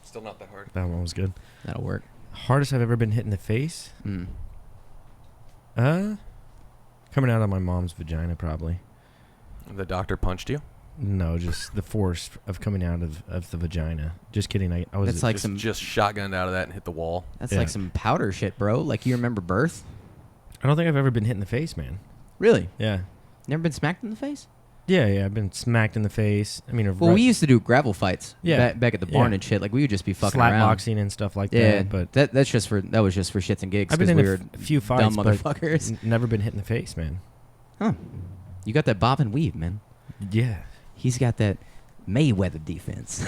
Still not that hard. That one was good. That'll work. Hardest I've ever been hit in the face? Coming out of my mom's vagina, probably. The doctor punched you? No, just the force of coming out of the vagina. Just kidding. I was That's like just shotgunned out of that and hit the wall. That's like some powder shit, bro. Like, you remember birth? I don't think I've ever been hit in the face, man. Really? Yeah. Never been smacked in the face? Yeah. I've been smacked in the face. I mean, well, we used to do gravel fights. Yeah. Back at the barn and shit. Like, we would just be fucking slap around. boxing and stuff like that. But that was just for shits and gigs. I've been in we a few fights, dumb motherfuckers. never been hit in the face, man. Huh? You got that bob and weave, man. Yeah. He's got that Mayweather defense.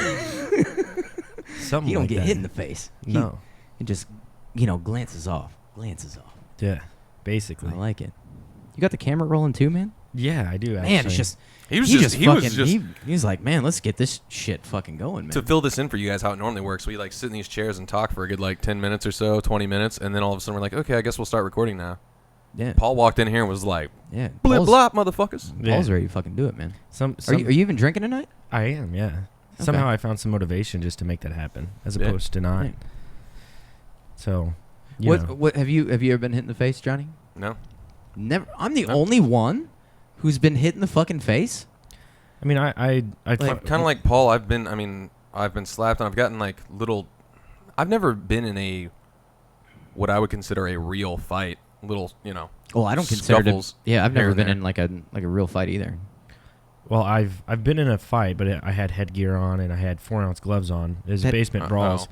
Something. He don't like get that. hit in the face. No. He just, glances off. Yeah. Basically. I like it. You got the camera rolling too, man? Yeah, I do. Actually. Man, it's just. He's like, man, let's get this shit fucking going, man. To fill this in for you guys, how it normally works, we like sit in these chairs and talk for a good like 10 minutes or so, 20 minutes, and then all of a sudden we're like, okay, I guess we'll start recording now. Yeah. Paul walked in here and was like, yeah, blip blop, motherfuckers. Paul's ready to fucking do it, man. Are you even drinking tonight? I am, yeah. Okay. Somehow I found some motivation just to make that happen, as opposed to not. Right. So, what have you ever been hit in the face, Johnny? No. Never. I'm the only one who's been hit in the fucking face. I mean, I kind of like Paul. I've been slapped and I've gotten like little. I've never been in what I would consider a real fight. Little, Well, I don't consider it. Yeah, I've never been in like a real fight either. Well, I've been in a fight, but I had headgear on and I had 4-ounce gloves on. It was basement brawls.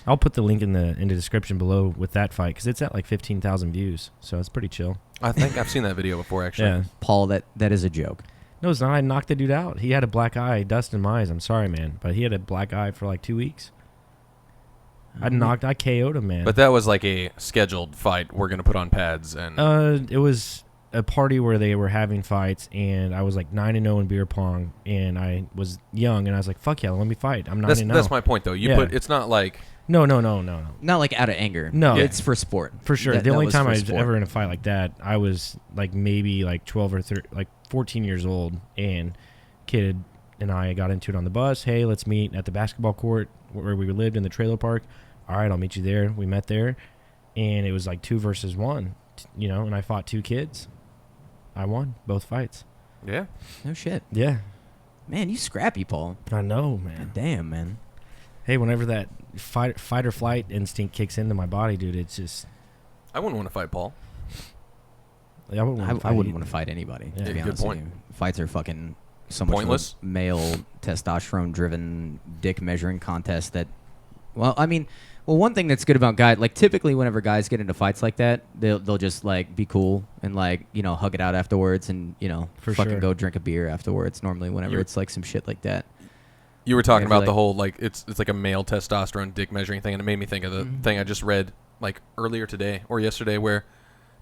I'll put the link in the description below with that fight because it's at like 15,000 views, so it's pretty chill. I think I've seen that video before, actually. Yeah. Paul, that is a joke. No, it's not. I knocked the dude out. He had a black eye, dust in my eyes. I'm sorry, man, but he had a black eye for like 2 weeks. I KO'd him, man. But that was like a scheduled fight. We're gonna put on pads and. It was a party where they were having fights, and I was like 9-0 in beer pong, and I was young, and I was like, "Fuck yeah, let me fight." I'm 9-0. That's my point, though. It's not like. No. Not like out of anger. No, it's for sport. For sure. The only time I was ever in a fight like that, I was like maybe like 12 or 13, like 14 years old, and kid and I got into it on the bus. Hey, let's meet at the basketball court where we lived in the trailer park. All right, I'll meet you there. We met there, and it was like 2 versus 1, and I fought 2 kids. I won both fights. Yeah. No shit. Yeah. Man, you scrappy, Paul. I know, man. God damn, man. Hey, whenever that fight or flight instinct kicks into my body, dude, it's just... I wouldn't want to fight Paul. I wouldn't want to fight anybody, to be honest with you. Fights are fucking so much pointless. Male testosterone-driven dick-measuring contest that... Well, I mean... Well, one thing that's good about guys, like typically whenever guys get into fights like that, they'll just like be cool and like, hug it out afterwards and, go drink a beer afterwards. Normally whenever it's like some shit like that. You were talking about the whole, like, it's like a male testosterone dick measuring thing, and it made me think of the thing I just read like earlier today or yesterday where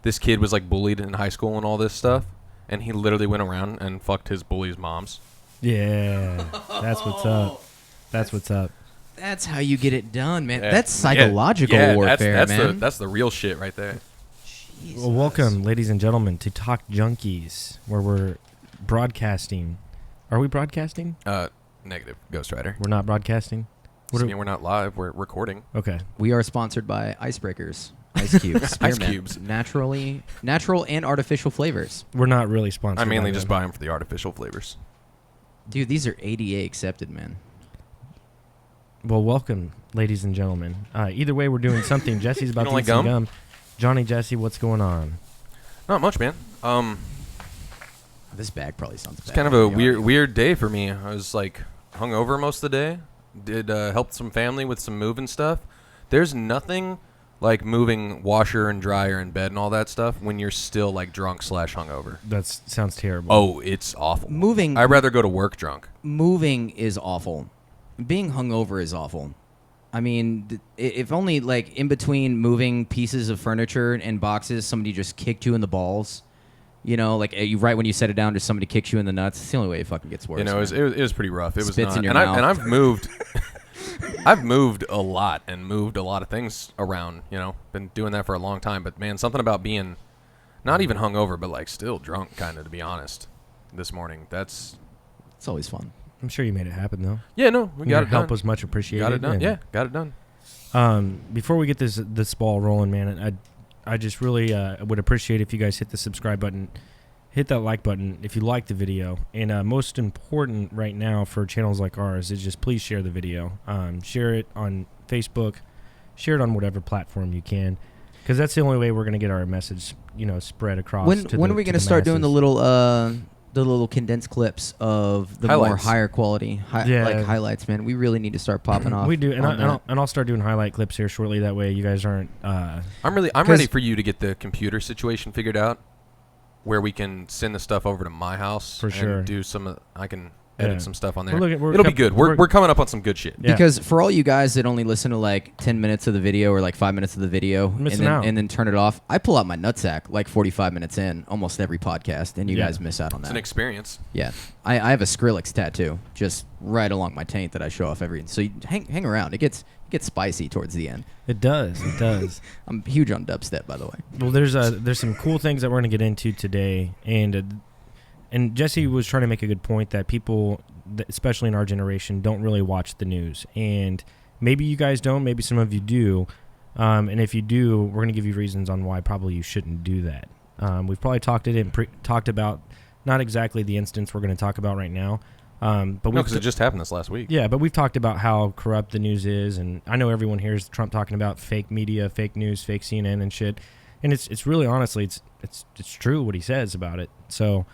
this kid was like bullied in high school and all this stuff, and he literally went around and fucked his bully's moms. Yeah. That's what's up. That's what's up. That's how you get it done, man. Yeah. That's psychological warfare, man. That's the real shit right there. Jesus. Well, welcome, ladies and gentlemen, to Talk Junkies, where we're broadcasting. Are we broadcasting? Negative, Ghost Rider. We're not broadcasting? We're not live. We're recording. Okay. We are sponsored by Icebreakers. Ice cubes. Ice cubes. Natural and artificial flavors. We're not really sponsored. I mainly just buy them for the artificial flavors. Dude, these are ADA accepted, man. Well, welcome, ladies and gentlemen. Either way, we're doing something. Jesse's about to eat some gum. Johnny, Jesse, what's going on? Not much, man. This bag probably sounds bad. It's kind of a weird day for me. I was like hungover most of the day. Did help some family with some moving stuff. There's nothing like moving washer and dryer in bed and all that stuff when you're still like drunk / hungover. That sounds terrible. Oh, it's awful. I'd rather go to work drunk. Moving is awful. Being hungover is awful. I mean, if only like in between moving pieces of furniture and boxes, somebody just kicked you in the balls. Like right when you set it down, just somebody kicks you in the nuts. It's the only way it fucking gets worse. It was pretty rough. It was Spits not. in your mouth. And I've moved. I've moved a lot and moved a lot of things around. Been doing that for a long time. But man, something about being not even hungover, but like still drunk, kind of, to be honest. This morning, it's always fun. I'm sure you made it happen though. Yeah, no, we got Your it done. help was much appreciated. Got it done. Yeah, got it done. Before we get this ball rolling, man, I just really would appreciate if you guys hit the subscribe button, hit that like button if you like the video, and most important right now for channels like ours is just please share the video. Share it on Facebook, share it on whatever platform you can, because that's the only way we're going to get our message, spread across. When are we going to start doing the little condensed clips of the highlights. More higher quality like highlights, man? We really need to start popping off. We do, and I'll start doing highlight clips here shortly. That way, you guys aren't. I'm ready for you to get the computer situation figured out, where we can send the stuff over to my house for sure. Do I can edit some stuff on there. It'll be good. We're coming up on some good shit. Yeah. Because for all you guys that only listen to like 10 minutes of the video or like 5 minutes of the video and then turn it off, I pull out my nutsack like 45 minutes in almost every podcast, and you guys miss out on that. It's an experience. Yeah. I have a Skrillex tattoo just right along my taint that I show off so you hang around. It gets spicy towards the end. It does. I'm huge on dubstep, by the way. Well, there's some cool things that we're going to get into today, and Jesse was trying to make a good point that people, especially in our generation, don't really watch the news. And maybe you guys don't, maybe some of you do. And if you do, we're going to give you reasons on why probably you shouldn't do that. We've probably talked about not exactly the instance we're going to talk about right now. But because it just happened this last week. Yeah, but we've talked about how corrupt the news is, and I know everyone hears Trump talking about fake media, fake news, fake CNN and shit. And it's really honestly it's true what he says about it. So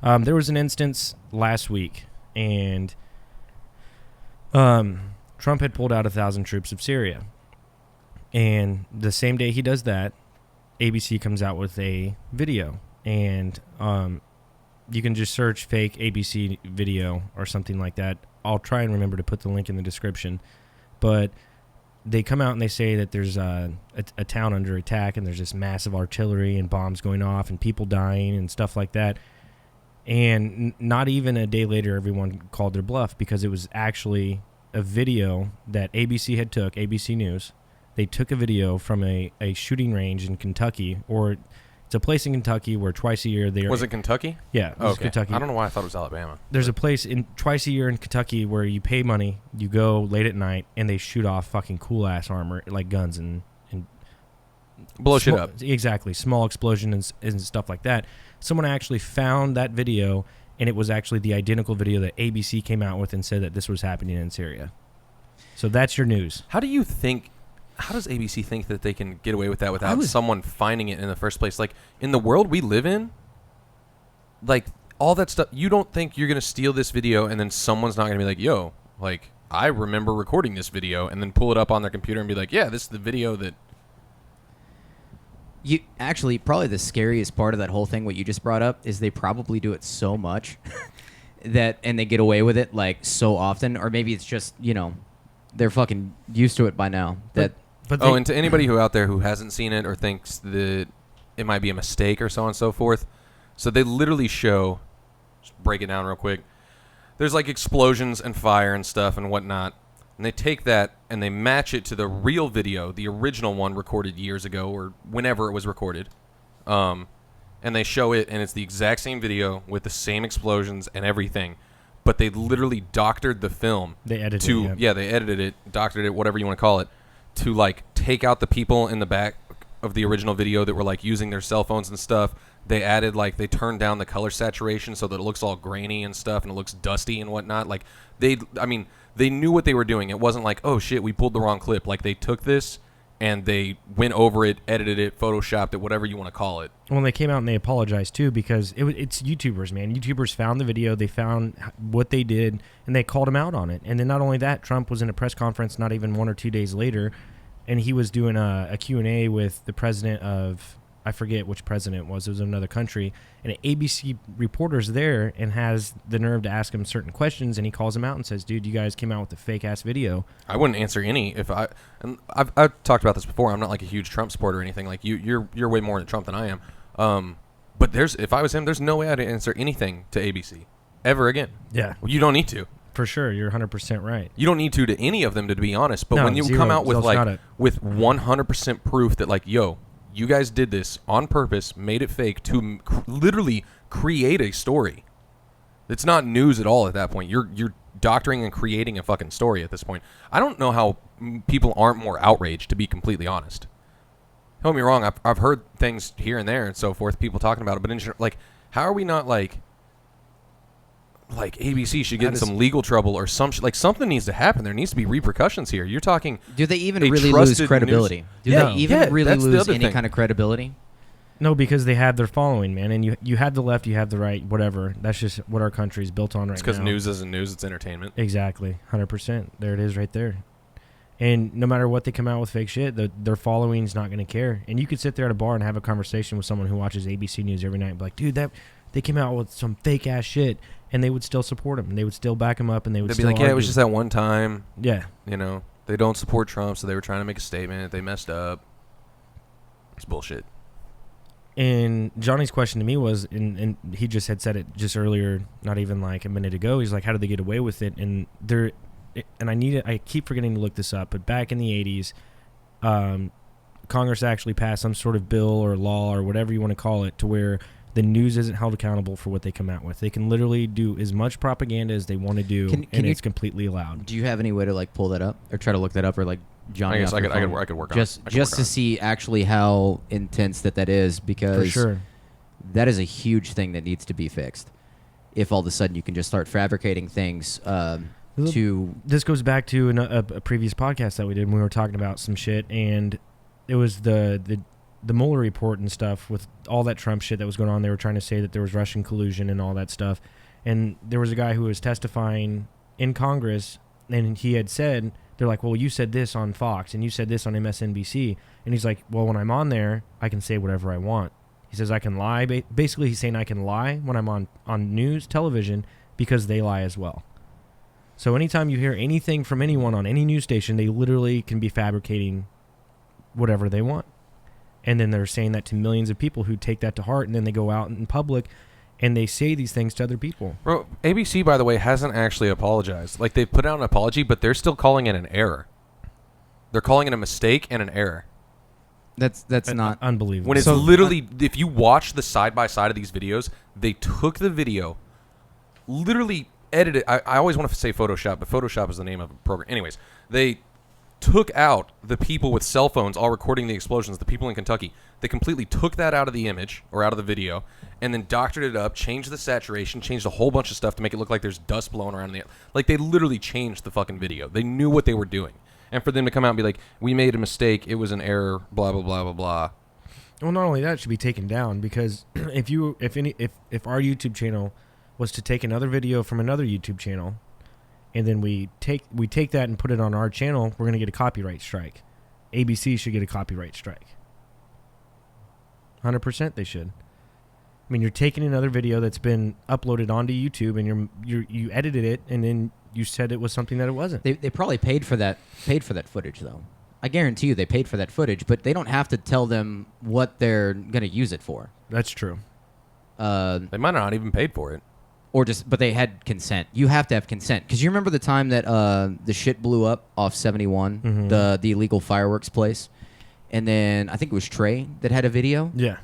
there was an instance last week, and Trump had pulled out 1,000 troops of Syria. And the same day he does that, ABC comes out with a video. And you can just search fake ABC video or something like that. I'll try and remember to put the link in the description. But they come out and they say that there's a town under attack, and there's this massive artillery and bombs going off and people dying and stuff like that. And not even a day later, everyone called their bluff, because it was actually a video that ABC had took, ABC News. They took a video from a shooting range in Kentucky, or it's a place in Kentucky where twice a year they are... Was it Kentucky? Yeah, it was Kentucky. I don't know why I thought it was Alabama. There's a place twice a year in Kentucky where you pay money, you go late at night, and they shoot off fucking cool-ass armor, like guns and blow shit up. Exactly, small explosions and stuff like that. Someone actually found that video, and it was actually the identical video that ABC came out with and said that this was happening in Syria. So that's your news. How does ABC think that they can get away with that without someone finding it in the first place? Like, in the world we live in, like, all that stuff, you don't think you're going to steal this video and then someone's not going to be like, yo, like, I remember recording this video, and then pull it up on their computer and be like, yeah, this is the video that... You actually, probably the scariest part of that whole thing, what you just brought up, is they probably do it so much and they get away with it like so often, or maybe it's just, they're fucking used to it by now. And to anybody who out there who hasn't seen it or thinks that it might be a mistake or so on and so forth, so they literally show, just break it down real quick, there's like explosions and fire and stuff and whatnot. And they take that and they match it to the real video, the original one recorded years ago or whenever it was recorded. And they show it, and it's the exact same video with the same explosions and everything. But they literally doctored the film. They edited it. Yeah, they edited it, doctored it, whatever you want to call it, to like take out the people in the back of the original video that were like using their cell phones and stuff. They added they turned down the color saturation so that it looks all grainy and stuff, and it looks dusty and whatnot. Like they knew what they were doing. It wasn't like, oh shit, we pulled the wrong clip. Like, they took this and they went over it, edited it, photoshopped it, whatever you want to call it. Well, they came out and they apologized too, because it's YouTubers, man. YouTubers found the video, they found what they did, and they called him out on it. And then not only that, Trump was in a press conference not even 1 or 2 days later, and he was doing a Q&A with the president of, I forget which president it was another country, and an ABC reporter's there and has the nerve to ask him certain questions, and he calls him out and says, dude, you guys came out with a fake-ass video. I wouldn't answer any and I've talked about this before. I'm not like a huge Trump supporter or anything. Like, you're way more into Trump than I am. But if I was him, there's no way I'd answer anything to ABC ever again. Yeah. You don't need to. For sure, you're 100% right. You don't need to any of them, to be honest. But when you come out with with 100% proof that, like, yo, you guys did this on purpose, made it fake to literally create a story. It's not news at all at that point. You're doctoring and creating a fucking story at this point. I don't know how people aren't more outraged, to be completely honest. Don't get me wrong, I've heard things here and there and so forth, people talking about it, but like, how are we not like ABC should get in some legal trouble or some like something needs to happen. There needs to be repercussions here. You're talking. Do they even really lose credibility? Do they even really lose any kind of credibility? No, because they have their following, man. And you have the left, you have the right, whatever. That's just what our country's built on right now. It's because news isn't news, it's entertainment. Exactly. 100%. There it is right there. And no matter what they come out with fake shit, their following's not going to care. And you could sit there at a bar and have a conversation with someone who watches ABC News every night and be like, dude, they came out with some fake-ass shit. And they would still support him. And they would still back him up. And they'd be still like, yeah, it was just that one time. Yeah. You know, they don't support Trump, so they were trying to make a statement. They messed up. It's bullshit. And Johnny's question to me was, and he just had said it just earlier, not even like a minute ago. He's like, how did they get away with it? And I keep forgetting to look this up, but back in the 80s, Congress actually passed some sort of bill or law or whatever you want to call it to where the news isn't held accountable for what they come out with. They can literally do as much propaganda as they want to do, and it's completely allowed. Do you have any way to like pull that up or try to look that up or like Johnny? I guess I could work on it. Just to see actually how intense that is, because for sure, that is a huge thing that needs to be fixed. If all of a sudden you can just start fabricating things This goes back to a previous podcast that we did when we were talking about some shit, and it was the Mueller report and stuff with all that Trump shit that was going on. They were trying to say that there was Russian collusion and all that stuff. And there was a guy who was testifying in Congress, and he had said, they're like, well, you said this on Fox, and you said this on MSNBC. And he's like, well, when I'm on there, I can say whatever I want. He says I can lie. Basically, he's saying I can lie when I'm on news, television, because they lie as well. So anytime you hear anything from anyone on any news station, they literally can be fabricating whatever they want. And then they're saying that to millions of people who take that to heart, and then they go out in public and they say these things to other people. Bro, ABC, by the way, hasn't actually apologized. Like, they've put out an apology, but they're still calling it an error. They're calling it a mistake and an error. That's not unbelievable. When it's literally, if you watch the side-by-side of these videos, they took the video, literally edited. I always want to say Photoshop, but Photoshop is the name of a program. Anyways, they took out the people with cell phones all recording the explosions, the people in Kentucky. They completely took that out of the image or out of the video and then doctored it up, changed the saturation, changed a whole bunch of stuff to make it look like there's dust blowing around the... Like, they literally changed the fucking video. They knew what they were doing. And for them to come out and be like, we made a mistake, it was an error, blah, blah, blah, blah, blah. Well, not only that, it should be taken down, because if our YouTube channel was to take another video from another YouTube channel, and then we take that and put it on our channel, we're going to get a copyright strike. ABC should get a copyright strike. 100% they should. I mean, you're taking another video that's been uploaded onto YouTube, and you edited it, and then you said it was something that it wasn't. They probably paid for that footage, though. I guarantee you they paid for that footage, but they don't have to tell them what they're going to use it for. That's true. They might not even paid for it. But they had consent. You have to have consent. Because you remember the time that the shit blew up off 71, mm-hmm. the illegal fireworks place? And then I think it was Trey that had a video. Yeah.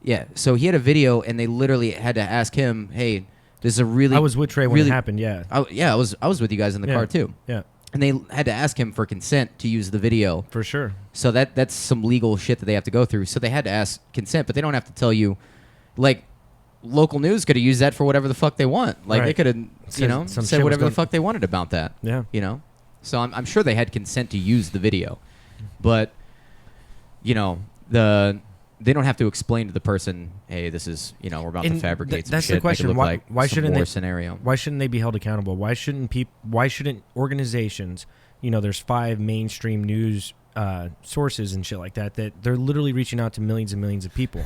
Yeah. So he had a video, and they literally had to ask him, hey, this is a really... I was with Trey when it happened, yeah. I was with you guys in the car, too. Yeah. And they had to ask him for consent to use the video. For sure. So that's some legal shit that they have to go through. So they had to ask consent, but they don't have to tell you, like... Local news could have used that for whatever the fuck they want. Like, right. They could have, said whatever the fuck they wanted about that. Yeah. You know? So I'm sure they had consent to use the video. But, they don't have to explain to the person, hey, this is, we're about to fabricate some that's shit. The question. Make it look why shouldn't they scenario. Why shouldn't they be held accountable? Why shouldn't organizations, there's 5 mainstream news sources and shit like that they're literally reaching out to millions and millions of people.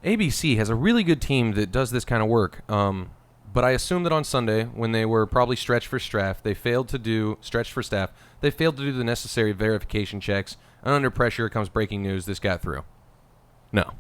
ABC has a really good team that does this kind of work, but I assume that on Sunday, when they were probably stretched for staff, they failed to do the necessary verification checks, and under pressure comes breaking news, this got through. No,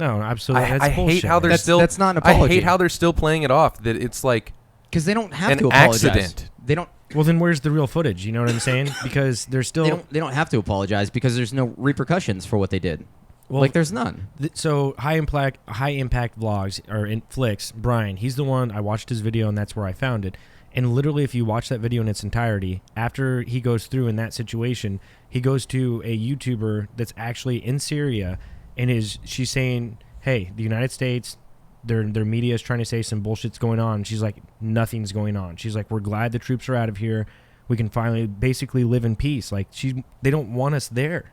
absolutely. I hate how they're that's not an apology. I hate how they're still playing it off, that it's like... Because they don't have an to apologize. Accident. They don't... Well, then where's the real footage? You know what I'm saying? Because they're still... They don't have to apologize because there's no repercussions for what they did. Well, like there's none. So high impact vlogs or in flicks. Brian, he's the one I watched his video, and that's where I found it. And literally, if you watch that video in its entirety, after he goes through in that situation, he goes to a YouTuber that's actually in Syria, and she's saying, "Hey, the United States, their media is trying to say some bullshit's going on." She's like, "Nothing's going on." She's like, "We're glad the troops are out of here. We can finally basically live in peace." Like they don't want us there.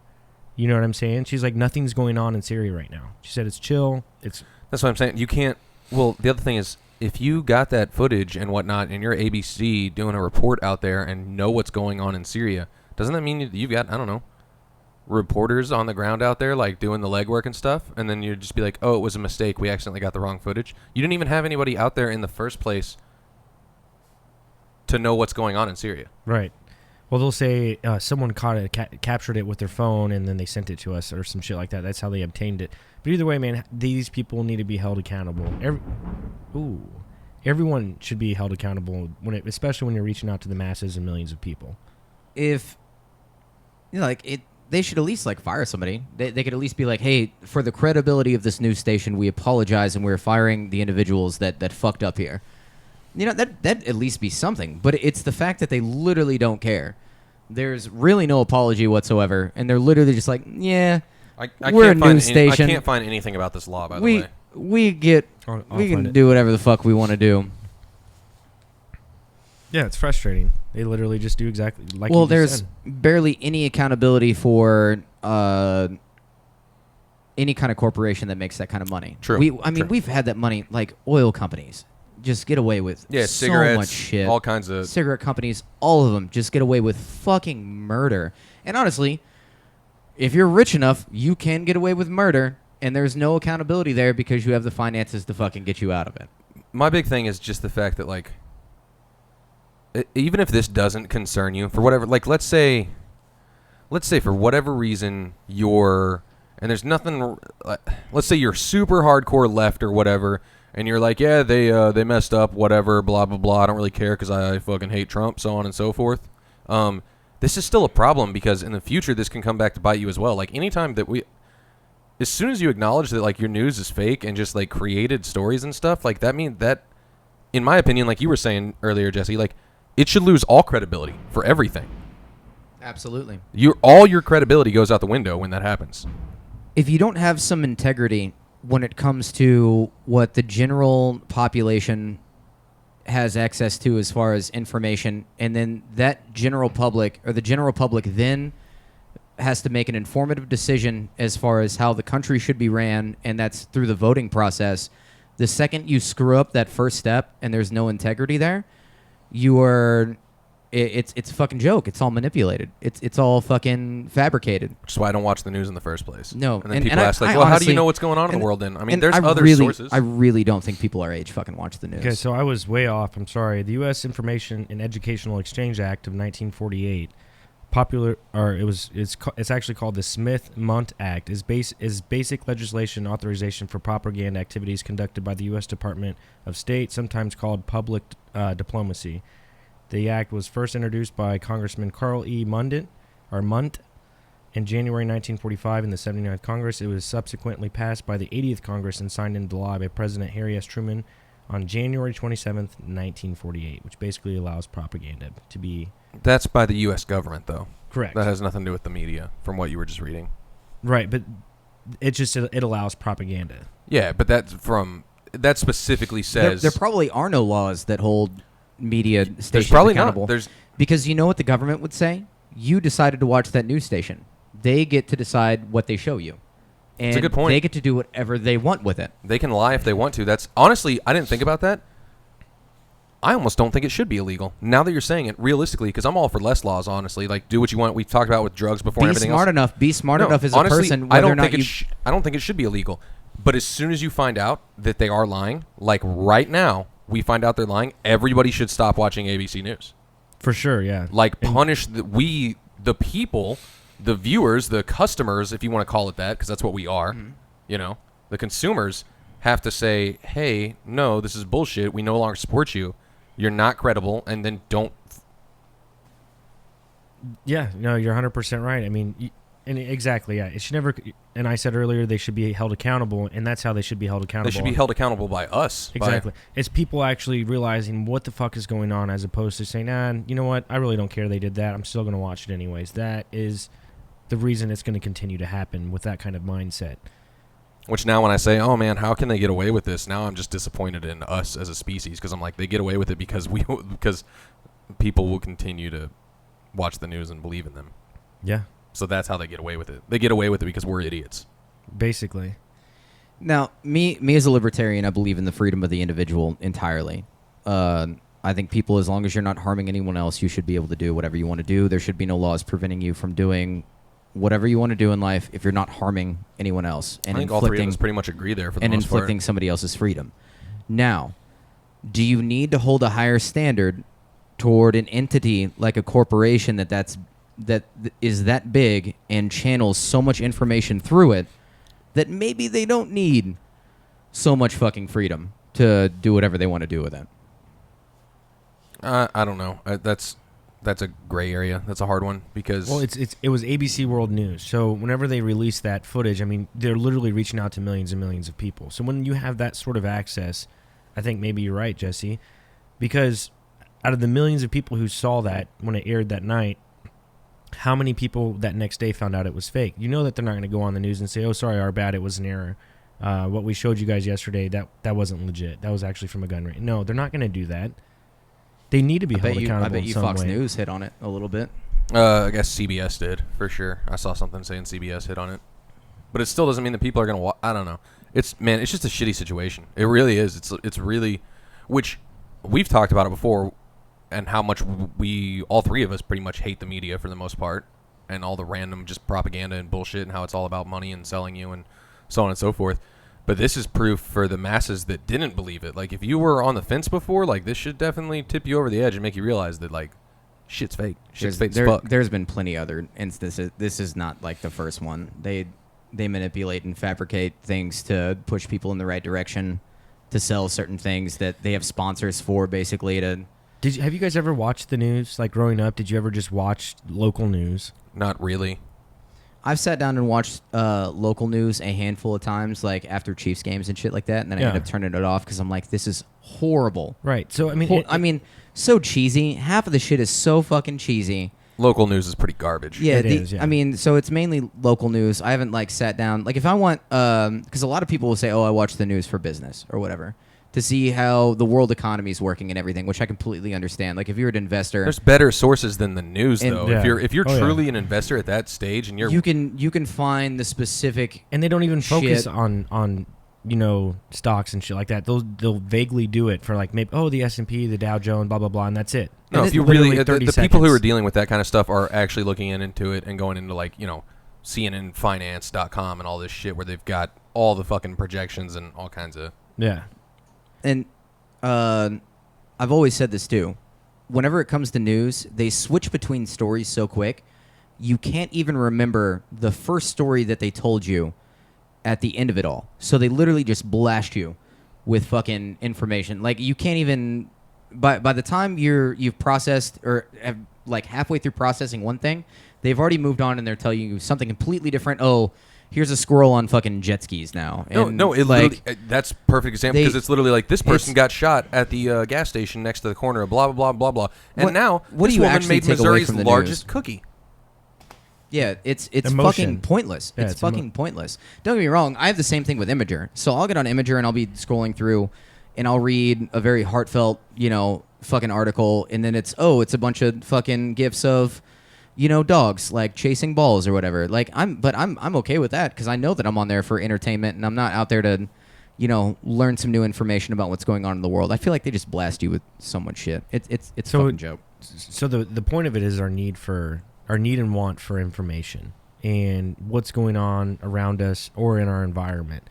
You know what I'm saying? She's like, "Nothing's going on in Syria right now." She said it's chill. That's what I'm saying. You can't. Well, the other thing is, if you got that footage and whatnot, and you're ABC doing a report out there and know what's going on in Syria, doesn't that mean you've got, I don't know, reporters on the ground out there like doing the legwork and stuff? And then you'd just be like, "Oh, it was a mistake. We accidentally got the wrong footage." You didn't even have anybody out there in the first place to know what's going on in Syria. Right. Well, they'll say someone caught it, captured it with their phone, and then they sent it to us or some shit like that. That's how they obtained it. But either way, man, these people need to be held accountable. Everyone should be held accountable, especially when you're reaching out to the masses and millions of people. If, they should at least, fire somebody. They could at least be like, "Hey, for the credibility of this news station, we apologize, and we're firing the individuals that fucked up here." That'd at least be something. But it's the fact that they literally don't care. There's really no apology whatsoever, and they're literally just like, "Yeah, we're a news station. I can't find anything about this law, by the way. We can do whatever the fuck we want to do." Yeah, it's frustrating. They literally just do exactly like. Well, there's barely any accountability for any kind of corporation that makes that kind of money. True. We've had that money, like oil companies just get away with cigarettes, so much shit. All kinds of cigarette companies, all of them just get away with fucking murder. And honestly, if you're rich enough, you can get away with murder, and there's no accountability there because you have the finances to fucking get you out of it. My big thing is just the fact that, even if this doesn't concern you, for whatever, let's say for whatever reason and there's nothing, let's say you're super hardcore left or whatever, and you're like, "Yeah, they messed up, whatever, blah, blah, blah. I don't really care because I fucking hate Trump," so on and so forth. This is still a problem because in the future, this can come back to bite you as well. Anytime that as soon as you acknowledge that, your news is fake and just, created stories and stuff, that means that, in my opinion, like you were saying earlier, Jesse, it should lose all credibility for everything. Absolutely. All your credibility goes out the window when that happens. If you don't have some integrity when it comes to what the general population has access to as far as information, and then that general public then has to make an informative decision as far as how the country should be ran, and that's through the voting process. The second you screw up that first step and there's no integrity there, it's a fucking joke. It's all manipulated. It's all fucking fabricated. Which is why I don't watch the news in the first place. No. And then people ask, well, how do you know what's going on in the world then? There's other sources. I really don't think people our age fucking watch the news. Okay, so I was way off. I'm sorry. The U.S. Information and Educational Exchange Act of 1948, it's actually called the Smith-Mundt Act, is basic legislation authorization for propaganda activities conducted by the U.S. Department of State, sometimes called public diplomacy. The act was first introduced by Congressman Carl E. Mundt in January 1945 in the 79th Congress. It was subsequently passed by the 80th Congress and signed into law by President Harry S. Truman on January 27th, 1948, which basically allows propaganda to be... That's by the U.S. government, though. Correct. That has nothing to do with the media, from what you were just reading. Right, but it allows propaganda. Yeah, but that specifically says... There probably are no laws that hold media stations probably accountable. Not. Because you know what the government would say? You decided to watch that news station. They get to decide what they show you. And that's a good point. They get to do whatever they want with it. They can lie if they want to. That's honestly, I didn't think about that. I almost don't think it should be illegal. Now that you're saying it, realistically, because I'm all for less laws, honestly. Do what you want. We've talked about with drugs before and everything else. Be smart enough as honestly, a person. I don't think it should be illegal. But as soon as you find out that they are lying, like right now, we find out they're lying, everybody should stop watching ABC News. For sure, yeah. Punish the people, the viewers, the customers, if you want to call it that, because that's what we are. Mm-hmm. The consumers have to say, "Hey, no, this is bullshit. We no longer support you. You're not credible," and then don't. Yeah, no, you're 100% right. And exactly, yeah. It should never. And I said earlier they should be held accountable, and that's how they should be held accountable. They should be held accountable by us. Exactly. It's people actually realizing what the fuck is going on, as opposed to saying, you know what? I really don't care they did that. I'm still going to watch it anyways. That is the reason it's going to continue to happen with that kind of mindset. Which now when I say, oh man, how can they get away with this? Now I'm just disappointed in us as a species, because I'm like, they get away with it because because people will continue to watch the news and believe in them. Yeah. So that's how they get away with it. They get away with it because we're idiots. Basically. Now, me as a libertarian, I believe in the freedom of the individual entirely. I think people, as long as you're not harming anyone else, you should be able to do whatever you want to do. There should be no laws preventing you from doing whatever you want to do in life if you're not harming anyone else. And I think all three of us pretty much agree there for the most part. And inflicting somebody else's freedom. Now, do you need to hold a higher standard toward an entity like a corporation that is that big and channels so much information through it that maybe they don't need so much fucking freedom to do whatever they want to do with it? I don't know. That's a gray area. That's a hard one because... Well, it was ABC World News. So whenever they release that footage, I mean, they're literally reaching out to millions and millions of people. So when you have that sort of access, I think maybe you're right, Jesse, because out of the millions of people who saw that when it aired that night, how many people that next day found out it was fake? You know that they're not going to go on the news and say, oh, sorry, our bad, it was an error. What we showed you guys yesterday, that wasn't legit. That was actually from a gun range. No, they're not going to do that. They need to be held accountable I bet you in some Fox way. News hit on it a little bit. I guess CBS did, for sure. I saw something saying CBS hit on it. But it still doesn't mean that people are going to I don't know. It's just a shitty situation. It really is. It's really... Which, we've talked about it before, and how much all three of us pretty much hate the media for the most part, and all the random just propaganda and bullshit, and how it's all about money and selling you and so on and so forth. But this is proof for the masses that didn't believe it. Like, if you were on the fence before, like, this should definitely tip you over the edge and make you realize that, like, shit's fake. Shit's fake as fuck. There's been plenty other instances. This is not, like, the first one. They manipulate and fabricate things to push people in the right direction, to sell certain things that they have sponsors for, basically, to... Have you guys ever watched the news? Like, growing up, did you ever just watch local news? Not really. I've sat down and watched local news a handful of times, like after Chiefs games and shit like that, and then I end up turning it off because I'm like, this is horrible. Right. So, I mean... so cheesy. Half of the shit is so fucking cheesy. Local news is pretty garbage. Yeah, it is, yeah. I mean, so it's mainly local news. I haven't, like, sat down... Like, if I want... Because a lot of people will say, oh, I watch the news for business or whatever, to see how the world economy is working and everything, which I completely understand. Like, if you're an investor... There's better sources than the news, though. Yeah. If you're truly an investor at that stage and you're... You can find the specific... And they don't even focus on stocks and shit like that. They'll vaguely do it for, like, maybe, the S&P, the Dow Jones, blah, blah, blah, and that's it. No, And if you literally really... 30 The seconds. people who are dealing with that kind of stuff are actually looking into it and going into, like, CNNfinance.com and all this shit where they've got all the fucking projections and all kinds of... Yeah. And I've always said this too. Whenever it comes to news, they switch between stories so quick, you can't even remember the first story that they told you at the end of it all. So they literally just blast you with fucking information. Like, you can't even... By the time you've processed or have, like, halfway through processing one thing, they've already moved on and they're telling you something completely different. Oh, here's a squirrel on fucking jet skis now. And that's perfect example, because it's literally like, this person got shot at the gas station next to the corner of blah, blah, blah, blah, blah. And now, this woman made Missouri's largest cookie. Yeah, it's Emotion. fucking pointless. Yeah, it's fucking pointless. Don't get me wrong. I have the same thing with Imager. So I'll get on Imager and I'll be scrolling through and I'll read a very heartfelt, fucking article, and then it's a bunch of fucking gifs of, dogs, like, chasing balls or whatever. Like, I'm okay with that because I know that I'm on there for entertainment and I'm not out there to, learn some new information about what's going on in the world. I feel like they just blast you with so much shit. It's a fucking joke. So the point of it is our need and want for information and what's going on around us or in our environment.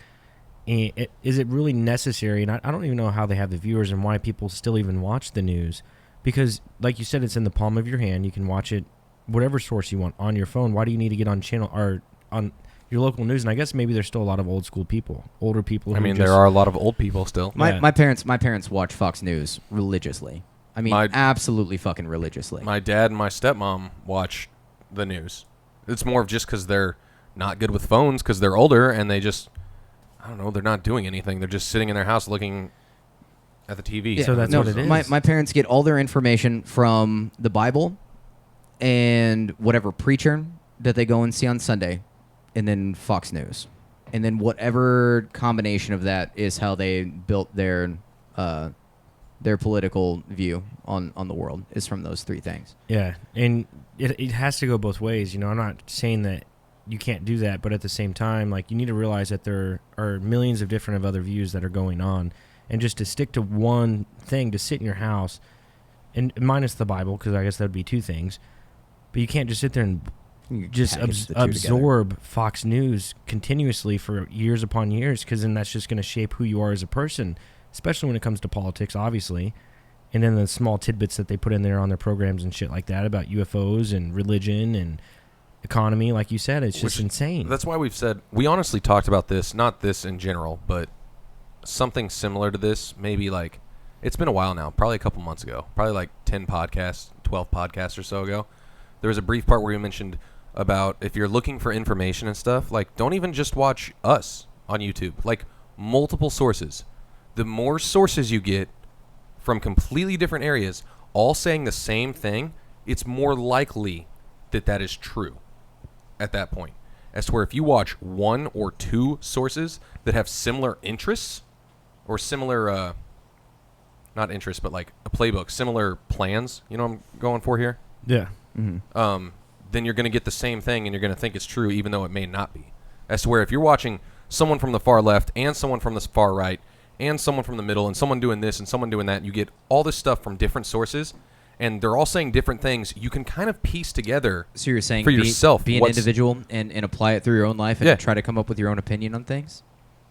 And is it really necessary? And I don't even know how they have the viewers and why people still even watch the news. Because, like you said, it's in the palm of your hand. You can watch it, whatever source you want, on your phone. Why do you need to get on channel or on your local news? And I guess maybe there's still a lot of older people. There are a lot of old people still. My parents watch Fox News religiously. I mean, absolutely fucking religiously. My dad and my stepmom watch the news. It's more of just because they're not good with phones because they're older and they just, I don't know, they're not doing anything. They're just sitting in their house looking at the TV. Yeah. So that's what it is. My parents get all their information from the Bible and whatever preacher that they go and see on Sunday, and then Fox News. And then whatever combination of that is how they built their political view on the world is from those three things. Yeah, and it has to go both ways. You know, I'm not saying that you can't do that, but at the same time, like, you need to realize that there are millions of different other views that are going on, and just to stick to one thing, to sit in your house, and minus the Bible, because I guess that would be two things, but you can't just sit there and just absorb Fox News continuously for years upon years, because then that's just going to shape who you are as a person, especially when it comes to politics, obviously. And then the small tidbits that they put in there on their programs and shit like that about UFOs and religion and economy, like you said, it's just insane. That's why we've said, we honestly talked about this, not this in general, but something similar to this, maybe like, it's been a while now, probably a couple months ago, probably like 10 podcasts, 12 podcasts or so ago. There was a brief part where you mentioned about if you're looking for information and stuff, like, don't even just watch us on YouTube, like, multiple sources. The more sources you get from completely different areas, all saying the same thing, it's more likely that that is true at that point. As to where if you watch one or two sources that have similar interests, or similar, not interests, but like a playbook, similar plans, you know what I'm going for here? Yeah. Mm-hmm. Then you're going to get the same thing and you're going to think it's true even though it may not be. As to where if you're watching someone from the far left and someone from the far right and someone from the middle and someone doing this and someone doing that, you get all this stuff from different sources and they're all saying different things, you can kind of piece together. So you're saying for yourself, be an individual and apply it through your own life and try to come up with your own opinion on things?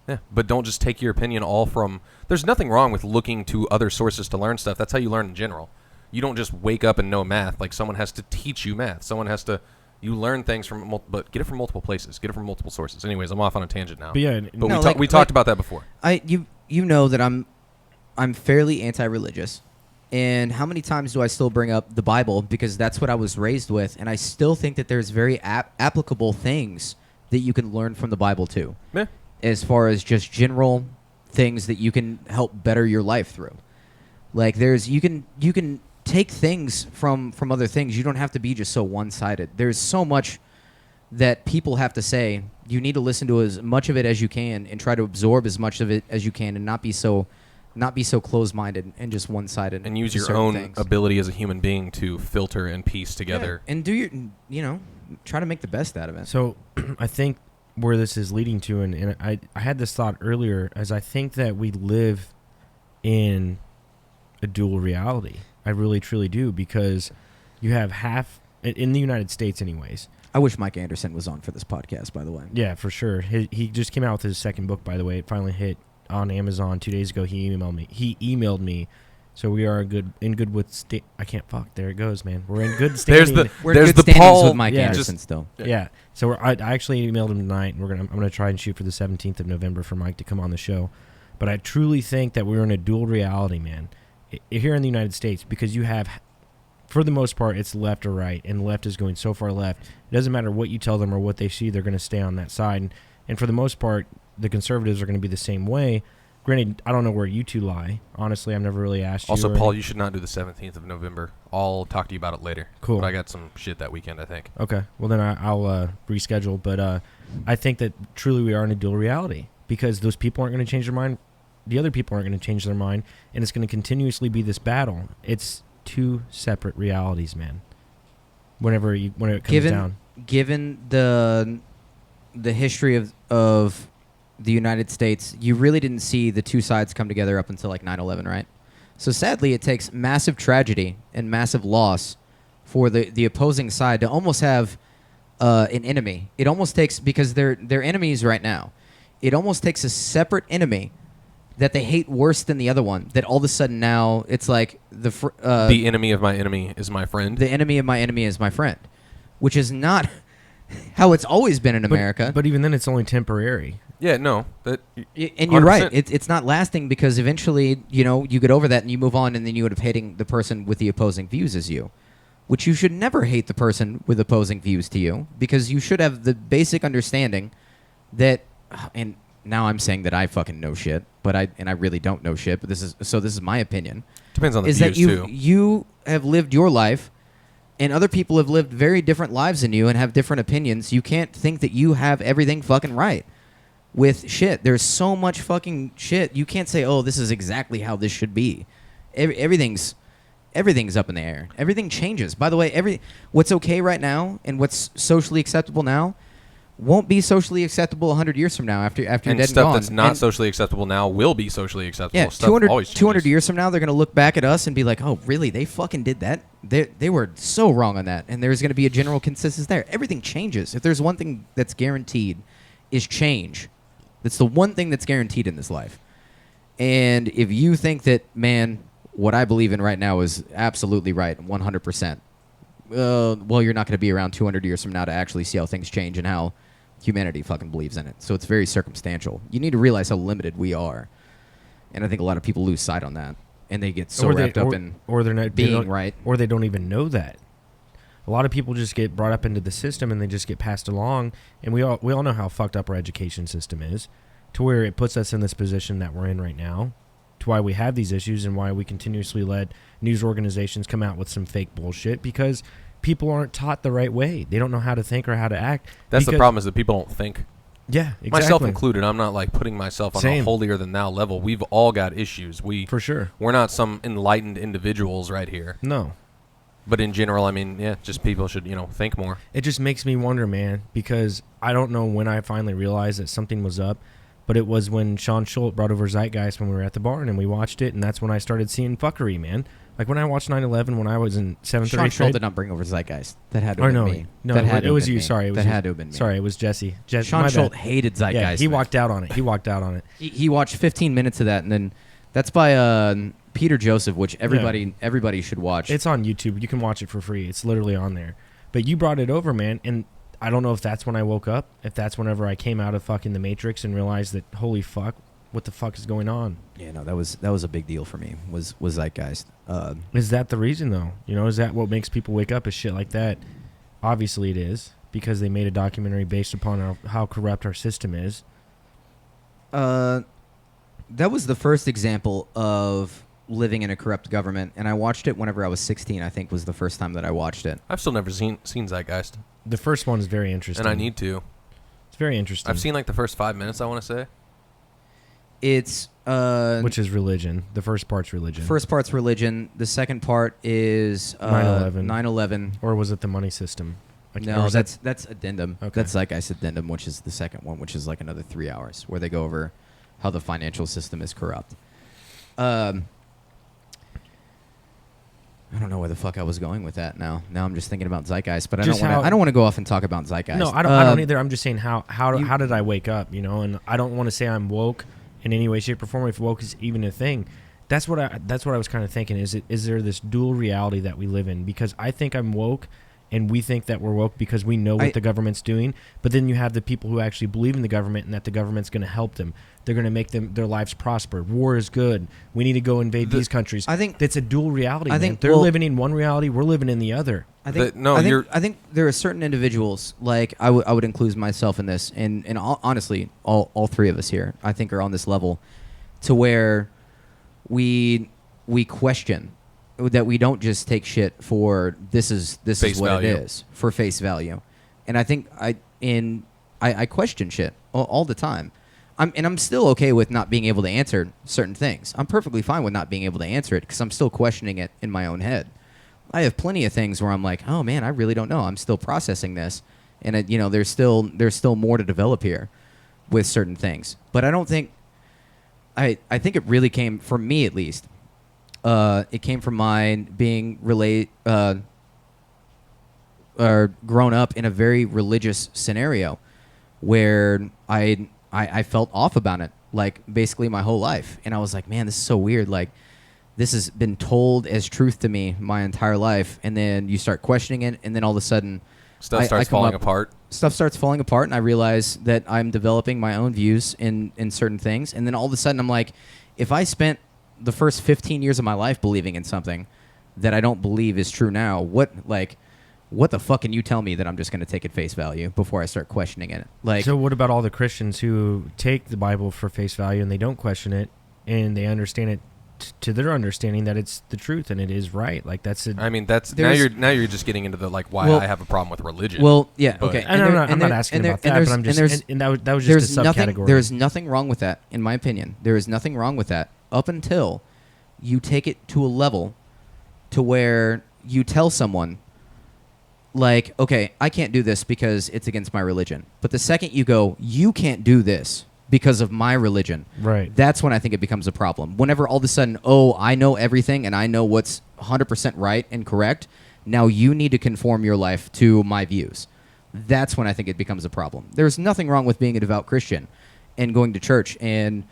Yeah, but don't just take your opinion all from... There's nothing wrong with looking to other sources to learn stuff. That's how you learn in general. You don't just wake up and know math. Like, someone has to teach you math. Someone has to... You learn things from... But get it from multiple places. Get it from multiple sources. Anyways, I'm off on a tangent now. But yeah, but we talked about that before. You know that I'm fairly anti-religious. And how many times do I still bring up the Bible? Because that's what I was raised with. And I still think that there's very applicable things that you can learn from the Bible, too. Yeah. As far as just general things that you can help better your life through. Like, you can take things from other things. You don't have to be just so one-sided. There's so much that people have to say. You need to listen to as much of it as you can and try to absorb as much of it as you can and not be so closed-minded and just one-sided. And use your own ability as a human being to filter and piece together. Yeah, and do try to make the best out of it. So I think where this is leading to, and I had this thought earlier, as I think that we live in a dual reality. I really, truly do, because you have half, in the United States anyways. I wish Mike Anderson was on for this podcast, by the way. Yeah, for sure. He just came out with his second book, by the way. It finally hit on Amazon 2 days ago. He emailed me. So we are in good with I can't fuck. There it goes, man. We're in good standing. There's the Paul with Mike Anderson still. Yeah. So I actually emailed him tonight, and I'm gonna try and shoot for the 17th of November for Mike to come on the show. But I truly think that we're in a dual reality, man, here in the United States, because you have, for the most part, it's left or right, and left is going so far left. It doesn't matter what you tell them or what they see; they're going to stay on that side. And for the most part, the conservatives are going to be the same way. Granted, I don't know where you two lie. Honestly, I've never really asked you. Also, Paul, you should not do the 17th of November. I'll talk to you about it later. Cool. But I got some shit that weekend, I think. Okay. Well, then I'll reschedule. But I think that truly we are in a dual reality, because those people aren't going to change their mind. The other people aren't going to change their mind. And it's going to continuously be this battle. It's two separate realities, man. When it comes down. Given the history of the United States, you really didn't see the two sides come together up until like 9/11, right? So sadly, it takes massive tragedy and massive loss for the opposing side to almost have an enemy. It almost takes, because they're enemies right now, it almost takes a separate enemy that they hate worse than the other one, that all of a sudden now it's like the enemy of my enemy is my friend. The enemy of my enemy is my friend, which is not how it's always been in America. But even then, it's only temporary. Yeah, no. And you're right. It's not lasting, because eventually, you get over that and you move on, and then you end up hating the person with the opposing views as you. which you should never hate the person with opposing views to you, because you should have the basic understanding that, and now I'm saying that I fucking know shit, but I really don't know shit, but this is my opinion. Depends on the is views, that you, too. You have lived your life, and other people have lived very different lives than you and have different opinions. You can't think that you have everything fucking right with shit. There's so much fucking shit. You can't say, oh, this is exactly how this should be. Everything's up in the air. Everything changes. By the way, what's okay right now and what's socially acceptable now won't be socially acceptable 100 years from now after you're dead and gone. Stuff that's not socially acceptable now will be socially acceptable. Yeah, 200 years from now, they're going to look back at us and be like, oh, really? They fucking did that? They were so wrong on that. And there's going to be a general consensus there. Everything changes. If there's one thing that's guaranteed, is change. That's the one thing that's guaranteed in this life. And if you think that, man, what I believe in right now is absolutely right, 100%, well, you're not going to be around 200 years from now to actually see how things change and how humanity fucking believes in it. So it's very circumstantial. You need to realize how limited we are. And I think a lot of people lose sight on that. And they get so wrapped up in they're not being right. Or they don't even know that. A lot of people just get brought up into the system and they just get passed along. And we all know how fucked up our education system is, to where it puts us in this position that we're in right now, to why we have these issues and why we continuously let news organizations come out with some fake bullshit, because people aren't taught the right way. They don't know how to think or how to act. That's the problem, is that people don't think. Yeah, exactly. Myself included. I'm not like putting myself on a holier than thou level. We've all got issues. For sure. We're not some enlightened individuals right here. No. But in general, I mean, yeah, just people should, think more. It just makes me wonder, man, because I don't know when I finally realized that something was up, but it was when Sean Schultz brought over Zeitgeist when we were at the barn and we watched it, and that's when I started seeing fuckery, man. Like when I watched 9/11 when I was in 7th or 8th grade. Sean Schultz did not bring over Zeitgeist. That had to have been me. No, it was you. Sorry, it was that had to have been me. Sorry, it was Jesse. Sean Schultz hated Zeitgeist. Yeah, he walked out on it. He watched 15 minutes of that, and then that's by Peter Joseph, which everybody should watch. It's on YouTube. You can watch it for free. It's literally on there. But you brought it over, man, and I don't know if that's when I woke up, if that's whenever I came out of fucking the Matrix and realized that, holy fuck, what the fuck is going on? Yeah, no, that was a big deal for me, was Zeitgeist. Is that the reason, though? Is that what makes people wake up, is shit like that? Obviously it is, because they made a documentary based upon how corrupt our system is. That was the first example of living in a corrupt government, and I watched it whenever I was 16, I think was the first time that I watched it. I've still never seen Zeitgeist. The first one is very interesting. And I need to. It's very interesting. I've seen like the first 5 minutes, I want to say. It's which is religion. The first part's religion. First part's religion. The second part is 9/11. Or was it the money system? No, that's addendum. Okay. That's Zeitgeist addendum, which is the second one, which is like another 3 hours, where they go over how the financial system is corrupt. I don't know where the fuck I was going with that now. Now I'm just thinking about Zeitgeist, but I don't want to go off and talk about Zeitgeist. No, I don't either. I'm just saying how did I wake up, and I don't want to say I'm woke in any way, shape, or form, if woke is even a thing. That's what I was kind of thinking. Is there this dual reality that we live in? Because I think I'm woke, and we think that we're woke because we know what the government's doing. But then you have the people who actually believe in the government and that the government's going to help them. They're going to make their lives prosper. War is good. We need to go invade these countries. I think that's a dual reality. I think they're living in one reality. We're living in the other. I think there are certain individuals, like I would include myself in this, and honestly, all three of us here, I think, are on this level, to where we question that we don't just take shit for this is what value. It is, for face value. And I think I question shit all the time. I'm still okay with not being able to answer certain things. I'm perfectly fine with not being able to answer it because I'm still questioning it in my own head. I have plenty of things where I'm like, oh man, I really don't know. I'm still processing this, and there's still more to develop here with certain things. But I don't think I think it really came from me, at least. It came from my being or grown up in a very religious scenario where I felt off about it, like basically my whole life. And I was like, man, this is so weird. Like, this has been told as truth to me my entire life. And then you start questioning it, and then all of a sudden stuff starts falling apart. Stuff starts falling apart, and I realize that I'm developing my own views in certain things. And then all of a sudden I'm like, if I spent the first 15 years of my life believing in something, that I don't believe is true now, what the fuck can you tell me that I'm just going to take at face value before I start questioning it? Like, so what about all the Christians who take the Bible for face value and they don't question it and they understand it to their understanding that it's the truth and it is right? Like that's it. I mean, that's now you're just getting into the like why I have a problem with religion. Well, yeah, but, okay. I'm not asking about that, but I'm just and that was just a subcategory. There's nothing wrong with that, in my opinion. There is nothing wrong with that up until you take it to a level to where you tell someone, like, okay, I can't do this because it's against my religion. But the second you go, you can't do this because of my religion, right? That's when I think it becomes a problem. Whenever all of a sudden, oh, I know everything and I know what's 100% right and correct, now you need to conform your life to my views. That's when I think it becomes a problem. There's nothing wrong with being a devout Christian and going to church and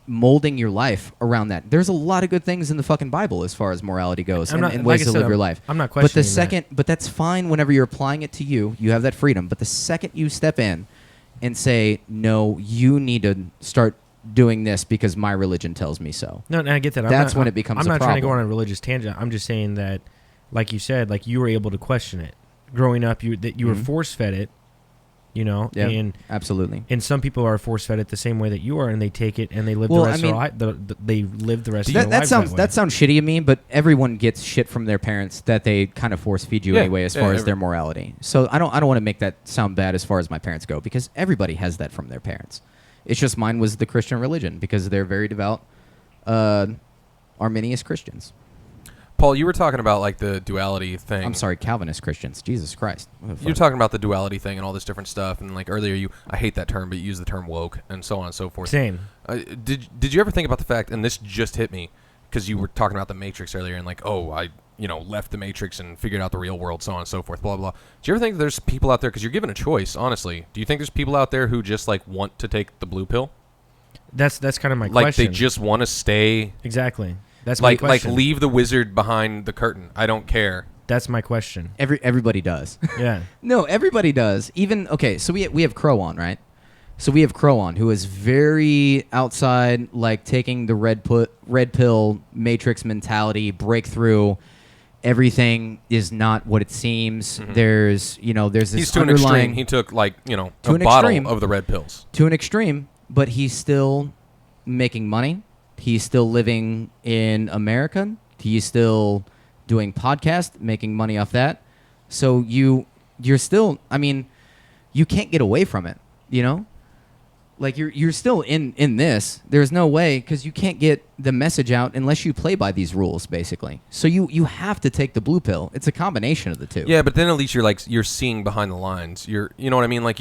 molding your life around that. There's a lot of good things in the fucking Bible as far as morality goes and ways to live your life. I'm not questioning but that's fine whenever you're applying it to you. You have that freedom. But the second you step in and say, no, you need to start doing this because my religion tells me so. No, I get that. That's when it becomes a problem. I'm not trying to go on a religious tangent. I'm just saying that, like you said, like you were able to question it. Growing up, you were force-fed it. You know, yeah, and absolutely. And some people are force-fed it the same way that you are, and they take it and they live the rest of their life. They live the rest of their lives that sounds shitty of me, but everyone gets shit from their parents that they kind of force feed you anyway, as far as their morality. So I don't want to make that sound bad as far as my parents go, because everybody has that from their parents. It's just mine was the Christian religion because they're very devout Arminius Christians. Paul, you were talking about like the duality thing. I'm sorry, Calvinist Christians. Jesus Christ. You're talking about the duality thing and all this different stuff, and like earlier, I hate that term, but you use the term woke and so on and so forth. Same. Did you ever think about the fact, and this just hit me because you were talking about the Matrix earlier, and like, oh, I left the Matrix and figured out the real world, so on and so forth, blah blah. Do you ever think there's people out there, because you're given a choice, honestly? Do you think there's people out there who just like want to take the blue pill? That's kind of my question. question. Like they just want to stay exactly. That's my question. Like leave the wizard behind the curtain. I don't care. That's my question. Everybody does. Yeah. No, everybody does. Even so we have Crow on, right? So we have Crow on, who is very outside, like taking the red pill Matrix mentality, breakthrough. Everything is not what it seems. Mm-hmm. There's this he's to an extreme. He took a bottle of the red pills to an extreme, but he's still making money. He's still living in America. He's still doing podcasts, making money off that. So you're still, you can't get away from it, Like you're still in this. There's no way, because you can't get the message out unless you play by these rules, basically. So you have to take the blue pill. It's a combination of the two. Yeah, but then at least you're seeing behind the lines. You know what I mean? Like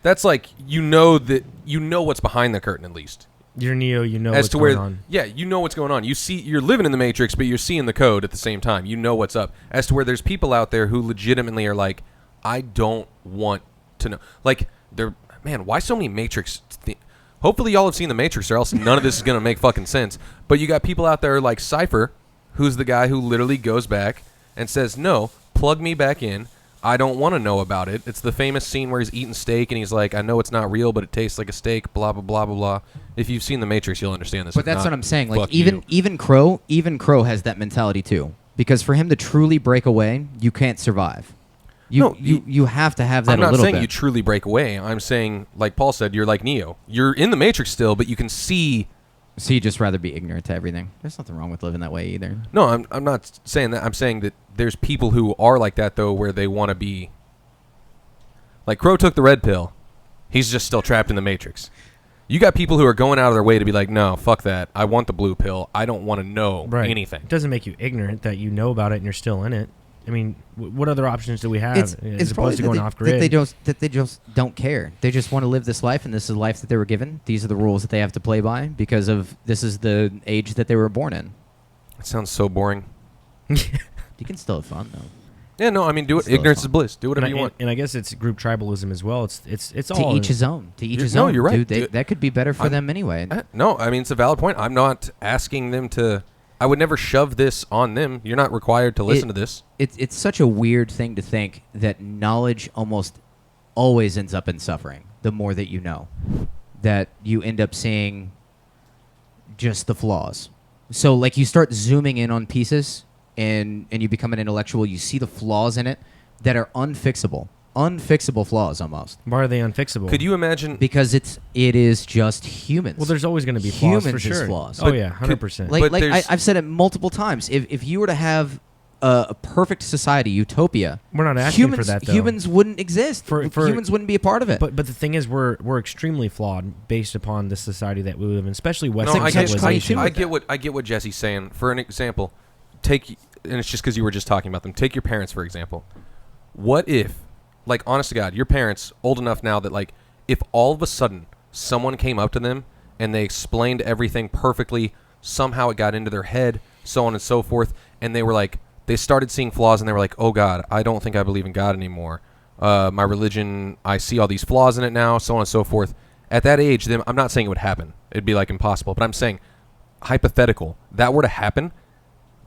that's like what's behind the curtain at least. You're Neo, what's going on. Yeah, you know what's going on. You're living in the Matrix, but you're seeing the code at the same time. You know what's up. As to where there's people out there who legitimately are like, I don't want to know. Like, why so many Matrix? Hopefully y'all have seen the Matrix, or else none of this is going to make fucking sense. But you got people out there like Cypher, who's the guy who literally goes back and says, no, plug me back in. I don't want to know about it. It's the famous scene where he's eating steak and he's like, I know it's not real, but it tastes like a steak, blah, blah, blah, blah, blah. If you've seen The Matrix, you'll understand this. But that's what I'm saying. Like even Crow has that mentality too. Because for him to truly break away, you can't survive. You have to have that a little bit. I'm not saying you truly break away. I'm saying, like Paul said, you're like Neo. You're in the Matrix still, but you can see. So you just rather be ignorant to everything. There's nothing wrong with living that way either. No, I'm not saying that. I'm saying that there's people who are like that, though, where they want to be. Like Crow took the red pill. He's just still trapped in the Matrix. You got people who are going out of their way to be like, no, fuck that. I want the blue pill. I don't want to know anything. It doesn't make you ignorant that you know about it and you're still in it. I mean, what other options do we have as opposed to going off grid? That they just don't care. They just want to live this life, and this is the life that they were given. These are the rules that they have to play by because of this is the age that they were born in. It sounds so boring. You can still have fun though. Yeah, no, I mean, do it. Ignorance is bliss. Do whatever you want. And I guess it's group tribalism as well. It's all to each his own. To each his own. No, you're right. Dude, that could be better for them anyway. No, I mean, it's a valid point. I'm not asking them to. I would never shove this on them. You're not required to listen to this. It's such a weird thing to think that knowledge almost always ends up in suffering. The more that you know, that you end up seeing just the flaws. So like you start zooming in on pieces, and you become an intellectual. You see the flaws in it that are unfixable flaws almost. Why are they unfixable? Could you imagine? Because it is just humans. Well, there's always going to be flaws Humans for is sure. flaws. Oh yeah, 100%. Like I've said it multiple times. If you were to have a perfect society, utopia, we're not asking for that, though. Humans wouldn't exist. Humans wouldn't be a part of it. But the thing is, we're extremely flawed based upon the society that we live in, especially Western No, I civilization. get what Jesse's saying. For an example, and it's just because you were just talking about them. Take your parents, for example. What if, like, honest to God, your parents, old enough now that, like, if all of a sudden someone came up to them and they explained everything perfectly, somehow it got into their head, so on and so forth, and they were like, they started seeing flaws and they were like, oh God, I don't think I believe in God anymore. My religion, I see all these flaws in it now, so on and so forth. At that age, then I'm not saying it would happen. It'd be like impossible, but I'm saying hypothetical. That were to happen,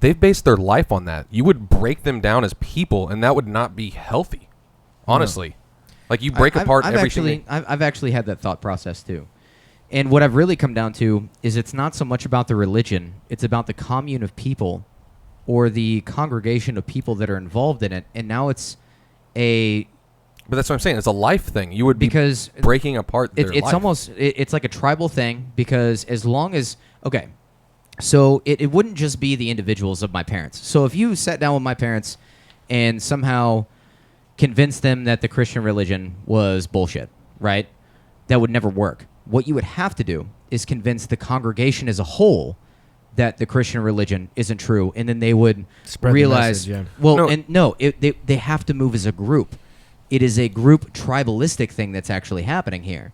they've based their life on that. You would break them down as people, and that would not be healthy. Honestly. No. Like, you break apart everything. I've actually had that thought process too. And what I've really come down to is it's not so much about the religion, it's about the commune of people or the congregation of people that are involved in it. And now it's a... But that's what I'm saying. It's a life thing. You would be breaking apart their life. It's like a tribal thing, because as long as... Okay, so it wouldn't just be the individuals of my parents. So if you sat down with my parents and somehow convinced them that the Christian religion was bullshit, right? That would never work. What you would have to do is convince the congregation as a whole that the Christian religion isn't true, and then they would realize... The message, they have to move as a group. It is a group tribalistic thing that's actually happening here.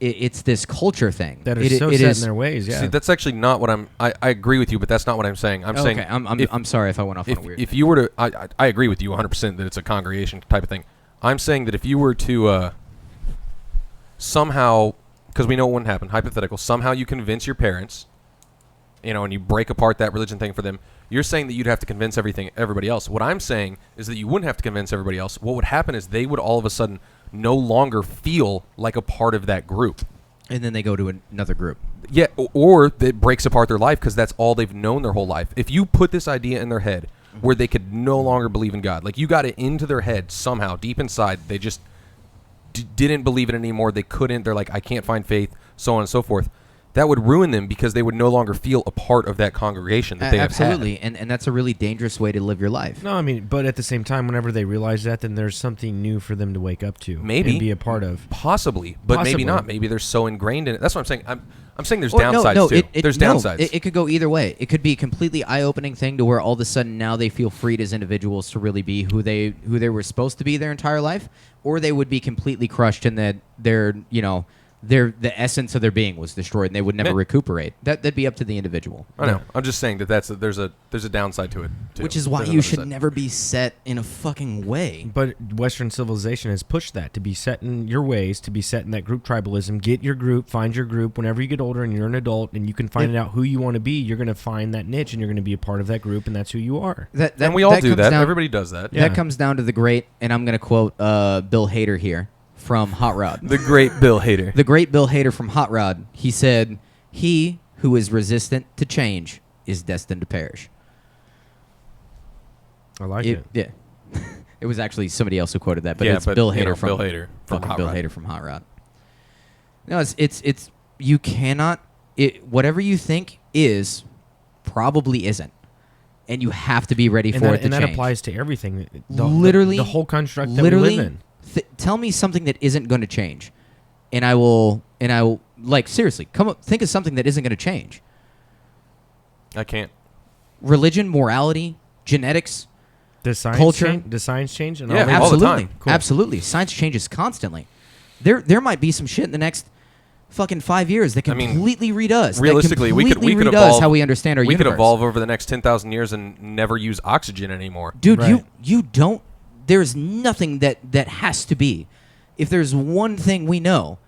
It's this culture thing. That are set in their ways, yeah. See, that's actually not what I agree with you, but that's not what I'm saying. I'm saying... Okay, I'm sorry if I went off on a weird... If you were to... I agree with you 100% that it's a congregation type of thing. I'm saying that if you were to somehow... Because we know it wouldn't happen. Hypothetical. Somehow you convince your parents, and you break apart that religion thing for them. You're saying that you'd have to convince everybody else. What I'm saying is that you wouldn't have to convince everybody else. What would happen is they would all of a sudden no longer feel like a part of that group. And then they go to another group. Yeah, or that breaks apart their life because that's all they've known their whole life. If you put this idea in their head where they could no longer believe in God, like you got it into their head somehow, deep inside, they just... didn't believe it anymore. They couldn't. They're like, I can't find faith, so on and so forth. That would ruin them because they would no longer feel a part of that congregation that they have had. Absolutely, and that's a really dangerous way to live your life. No, I mean, but at the same time, whenever they realize that, then there's something new for them to wake up to. Maybe. And be a part of. Possibly, but maybe not. Maybe they're so ingrained in it. That's what I'm saying. I'm saying there's downsides too. There's downsides. It could go either way. It could be a completely eye-opening thing to where all of a sudden now they feel freed as individuals to really be who they were supposed to be their entire life, or they would be completely crushed in that the essence of their being was destroyed and they would never recuperate. That'd be up to the individual. I know. I'm just saying that there's a downside to it too. Which is why you should never be set in a fucking way. But Western civilization has pushed that to be set in your ways, to be set in that group tribalism. Get your group, find your group. Whenever you get older and you're an adult and you can find out who you want to be, you're going to find that niche and you're going to be a part of that group, and that's who you are. And we all do that. Everybody does that. That comes down to the great, and I'm going to quote Bill Hader here from Hot Rod. The great Bill Hader. The great Bill Hader from Hot Rod. He said, "He who is resistant to change is destined to perish." I like it. Yeah. It was actually somebody else who quoted that, but it's Bill Hader from Hot Rod. No, it's you cannot whatever you think is probably isn't. And you have to be ready for it to change. And that applies to everything. Literally the whole construct that we live in. Tell me something that isn't going to change, and I will like seriously think of something that isn't going to change. I can't. Religion, morality, genetics, culture. Does science change? And yeah, absolutely, all the time. Cool. Absolutely. Science changes constantly. There might be some shit in the next fucking 5 years that completely redoes. Realistically, we could evolve how we understand our universe. We could evolve over the next 10,000 years and never use oxygen anymore. Dude, right. you don't. There's nothing that has to be. If there's one thing we know,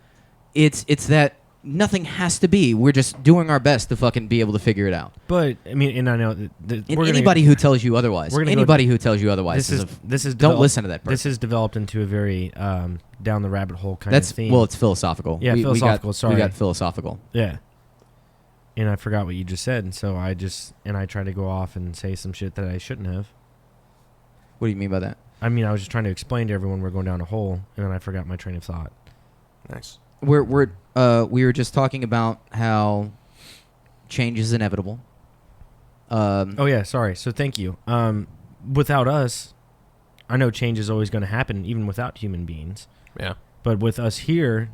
it's that nothing has to be. We're just doing our best to fucking be able to figure it out. But I mean, and I know anybody who tells you otherwise, don't listen to that person. This is developed into a very down the rabbit hole kind of theme. Well, it's philosophical. Yeah, philosophical. We got philosophical. Yeah. and I forgot what you just said, and so I tried to go off and say some shit that I shouldn't have. What do you mean by that? I mean, I was just trying to explain to everyone we're going down a hole, and then I forgot my train of thought. Nice. We were just talking about how change is inevitable. Oh yeah, sorry. So thank you. Without us, I know change is always going to happen, even without human beings. Yeah. But with us here,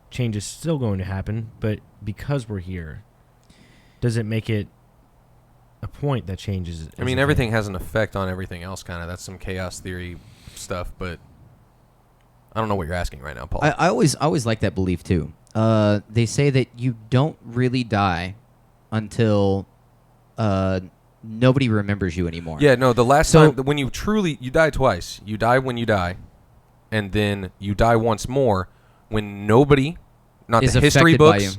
change is still going to happen. But because we're here, does it make it a point that changes? I mean, everything has an effect on everything else, kind of. That's some chaos theory stuff, but I don't know what you're asking right now, Paul. I always like that belief, too. They say that you don't really die until nobody remembers you anymore. Yeah, no, the last time, when you die twice. You die when you die, and then you die once more when nobody, not the history books,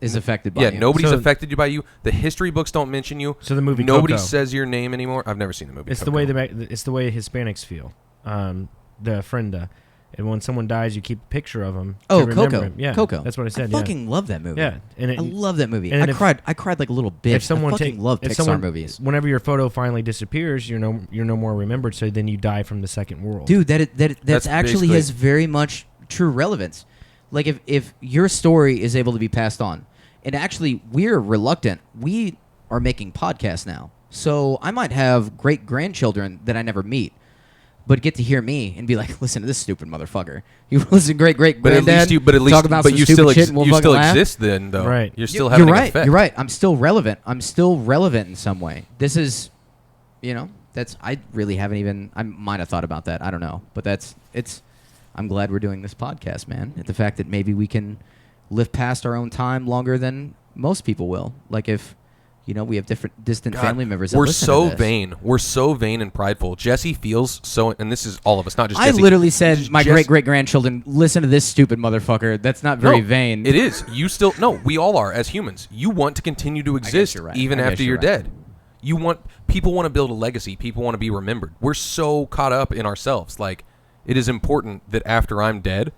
is affected by you. Yeah, nobody's affected you by you. The history books don't mention you. So the movie nobody Coco says your name anymore. I've never seen the movie. It's Coco. the way Hispanics feel. The ofrenda. And when someone dies, you keep a picture of them. Oh, Coco. Him. Yeah, Coco. That's what I said. I fucking love that movie. Yeah, I love that movie. I cried like a little bitch. If someone I fucking love Pixar movies. Whenever your photo finally disappears, you're no more remembered. So then you die from the second world. Dude, that's actually has very much true relevance. Like if your story is able to be passed on, and actually we're reluctant. We are making podcasts now, so I might have great grandchildren that I never meet. But get to hear me and be like, listen to this stupid motherfucker. You listen, great granddad. Talk about some stupid shit and we'll fucking laugh. Exist then, though. Right. You're still having an effect. You're right. I'm still relevant. In some way. This is, I really haven't even. I might have thought about that. I don't know. But I'm glad we're doing this podcast, man. And the fact that maybe we can live past our own time longer than most people will. Like if. We have distant family members that listen to this. Vain. We're so vain and prideful. Jesse feels so, and this is all of us, not just Jesse. I literally said my great-great-grandchildren, listen to this stupid motherfucker. That's not very vain. It is. We all are as humans. You want to continue to exist even after you're dead. People want to build a legacy. People want to be remembered. We're so caught up in ourselves. Like, it is important that after I'm dead,